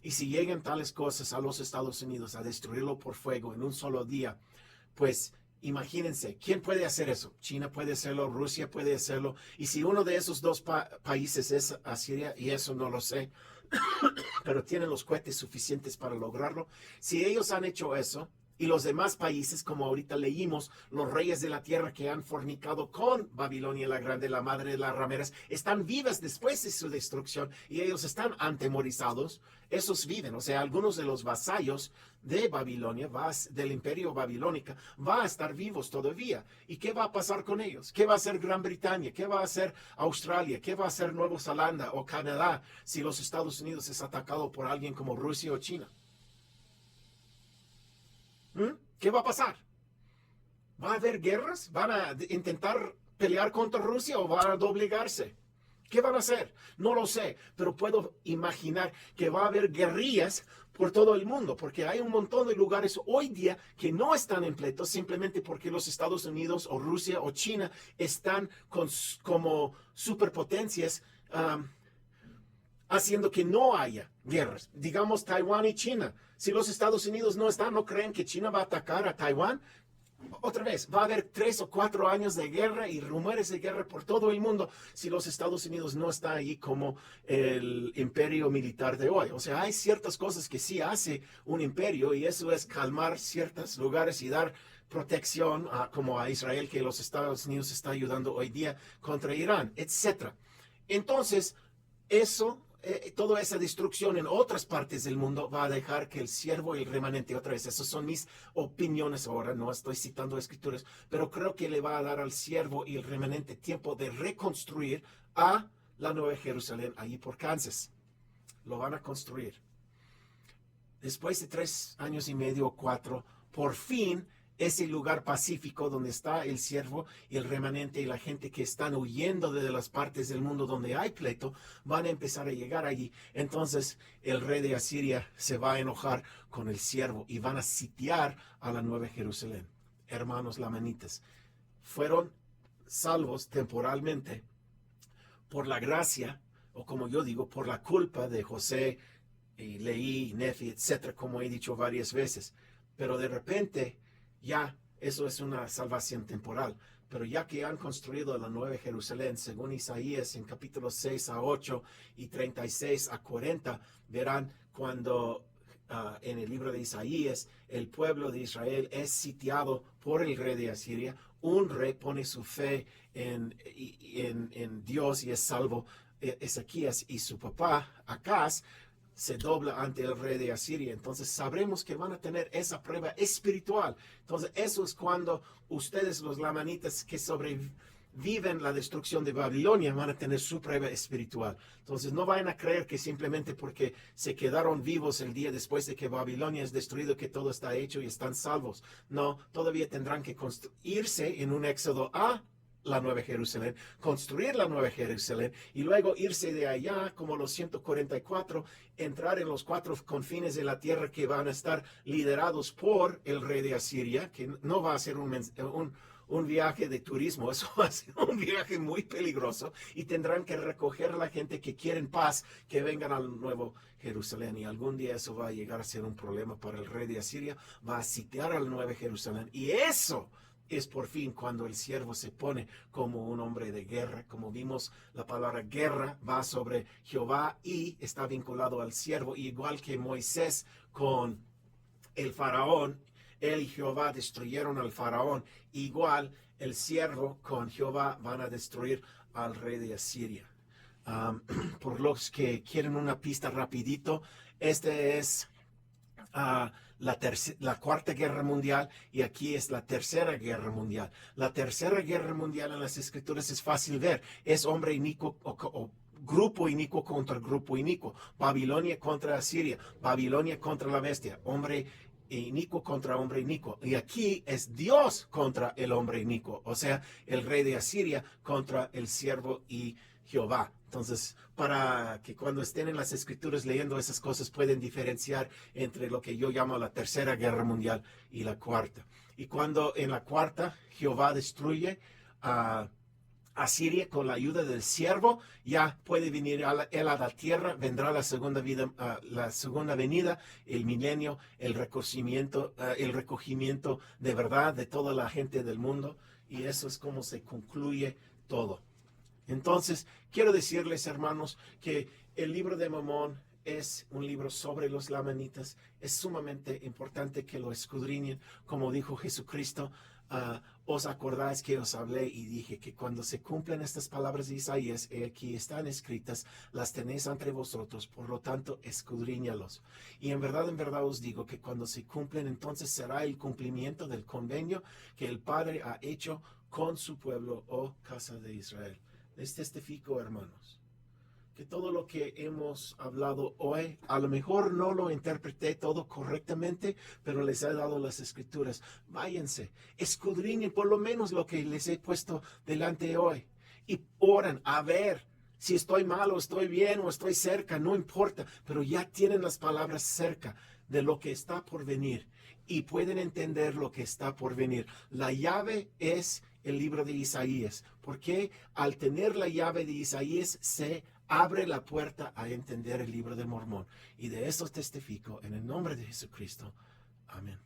Y si llegan tales cosas a los Estados Unidos a destruirlo por fuego en un solo día, pues imagínense, ¿quién puede hacer eso? China puede hacerlo, Rusia puede hacerlo. Y si uno de esos dos países es Asiria, y eso no lo sé, pero tienen los cohetes suficientes para lograrlo, si ellos han hecho eso, y los demás países, como ahorita leímos, los reyes de la tierra que han fornicado con Babilonia la Grande, la madre de las rameras, están vivas después de su destrucción y ellos están antemorizados, esos viven, o sea, algunos de los vasallos de Babilonia, del imperio babilónica, va a estar vivos todavía. ¿Y qué va a pasar con ellos? ¿Qué va a hacer Gran Bretaña? ¿Qué va a hacer Australia? ¿Qué va a hacer Nueva Zelanda o Canadá si los Estados Unidos es atacado por alguien como Rusia o China? ¿Qué va a pasar? ¿Va a haber guerras? ¿Van a intentar pelear contra Rusia o van a doblegarse? ¿Qué van a hacer? No lo sé, pero puedo imaginar que va a haber guerrillas por todo el mundo, porque hay un montón de lugares hoy día que no están en pleito simplemente porque los Estados Unidos o Rusia o China están como superpotencias haciendo que no haya guerras. Digamos Taiwán y China. Si los Estados Unidos no están, ¿no creen que China va a atacar a Taiwán? Otra vez, va a haber 3 o 4 años de guerra y rumores de guerra por todo el mundo si los Estados Unidos no está ahí como el imperio militar de hoy. O sea, hay ciertas cosas que sí hace un imperio y eso es calmar ciertos lugares y dar protección como a Israel, que los Estados Unidos está ayudando hoy día contra Irán, etc. Entonces, toda esa destrucción en otras partes del mundo va a dejar que el siervo y el remanente, otra vez, esas son mis opiniones ahora, no estoy citando escrituras, pero creo que le va a dar al siervo y el remanente tiempo de reconstruir a la Nueva Jerusalén allí por Kansas. Lo van a construir. Después de 3 años y medio o 4, por fin ese lugar pacífico donde está el siervo y el remanente y la gente que están huyendo de las partes del mundo donde hay pleito, van a empezar a llegar allí. Entonces el rey de Asiria se va a enojar con el siervo y van a sitiar a la Nueva Jerusalén. Hermanos lamanitas, fueron salvos temporalmente por la gracia, o como yo digo, por la culpa de José, y Leí, Nefi, etcétera, como he dicho varias veces. Pero de repente, ya, eso es una salvación temporal. Pero ya que han construido la Nueva Jerusalén, según Isaías en capítulos 6 a 8 y 36 a 40, verán cuando en el libro de Isaías el pueblo de Israel es sitiado por el rey de Asiria, un rey pone su fe en Dios y es salvo. Ezequías y su papá, Acaz, se dobla ante el rey de Asiria. Entonces sabremos que van a tener esa prueba espiritual. Entonces eso es cuando ustedes, los lamanitas que sobreviven la destrucción de Babilonia, van a tener su prueba espiritual. Entonces no vayan a creer que simplemente porque se quedaron vivos el día después de que Babilonia es destruido, que todo está hecho y están salvos. No, todavía tendrán que irse en un éxodo a la Nueva Jerusalén, construir la Nueva Jerusalén y luego irse de allá como los 144, entrar en los 4 confines de la tierra que van a estar liderados por el rey de Asiria, que no va a ser un viaje de turismo, eso va a ser un viaje muy peligroso y tendrán que recoger a la gente que quieren paz, que vengan al Nuevo Jerusalén y algún día eso va a llegar a ser un problema para el rey de Asiria, va a sitiar al Nuevo Jerusalén y eso es por fin cuando el siervo se pone como un hombre de guerra. Como vimos, la palabra guerra va sobre Jehová y está vinculado al siervo, igual que Moisés con el faraón. Él y Jehová destruyeron al faraón. Igual el siervo con Jehová van a destruir al rey de Asiria. Por los que quieren una pista rapidito, este es la Cuarta Guerra Mundial y aquí es la Tercera Guerra Mundial. La Tercera Guerra Mundial en las Escrituras es fácil ver. Es hombre inicuo o grupo inicuo contra grupo inicuo. Babilonia contra Asiria. Babilonia contra la bestia. Hombre inicuo contra hombre inicuo. Y aquí es Dios contra el hombre inicuo, o sea, el rey de Asiria contra el siervo y Jehová. Entonces, para que cuando estén en las escrituras leyendo esas cosas pueden diferenciar entre lo que yo llamo la tercera guerra mundial y la cuarta. Y cuando en la cuarta Jehová destruye a Asiria con la ayuda del siervo, ya puede venir él a la tierra, vendrá la segunda venida, el milenio, el recogimiento de verdad de toda la gente del mundo, y eso es como se concluye todo. Entonces, quiero decirles, hermanos, que el libro de Mormón es un libro sobre los lamanitas. Es sumamente importante que lo escudriñen. Como dijo Jesucristo, os acordáis que os hablé y dije que cuando se cumplen estas palabras de Isaías, aquí están escritas, las tenéis entre vosotros, por lo tanto, escudriñalos. Y en verdad os digo que cuando se cumplen, entonces será el cumplimiento del convenio que el Padre ha hecho con su pueblo, oh casa de Israel. Les testifico, hermanos, que todo lo que hemos hablado hoy, a lo mejor no lo interpreté todo correctamente, pero les he dado las escrituras. Váyanse, escudriñen por lo menos lo que les he puesto delante hoy y oran a ver si estoy mal o estoy bien o estoy cerca, no importa, pero ya tienen las palabras cerca de lo que está por venir y pueden entender lo que está por venir. La llave es el libro de Isaías, porque al tener la llave de Isaías se abre la puerta a entender el libro de Mormón. Y de eso testifico en el nombre de Jesucristo. Amén.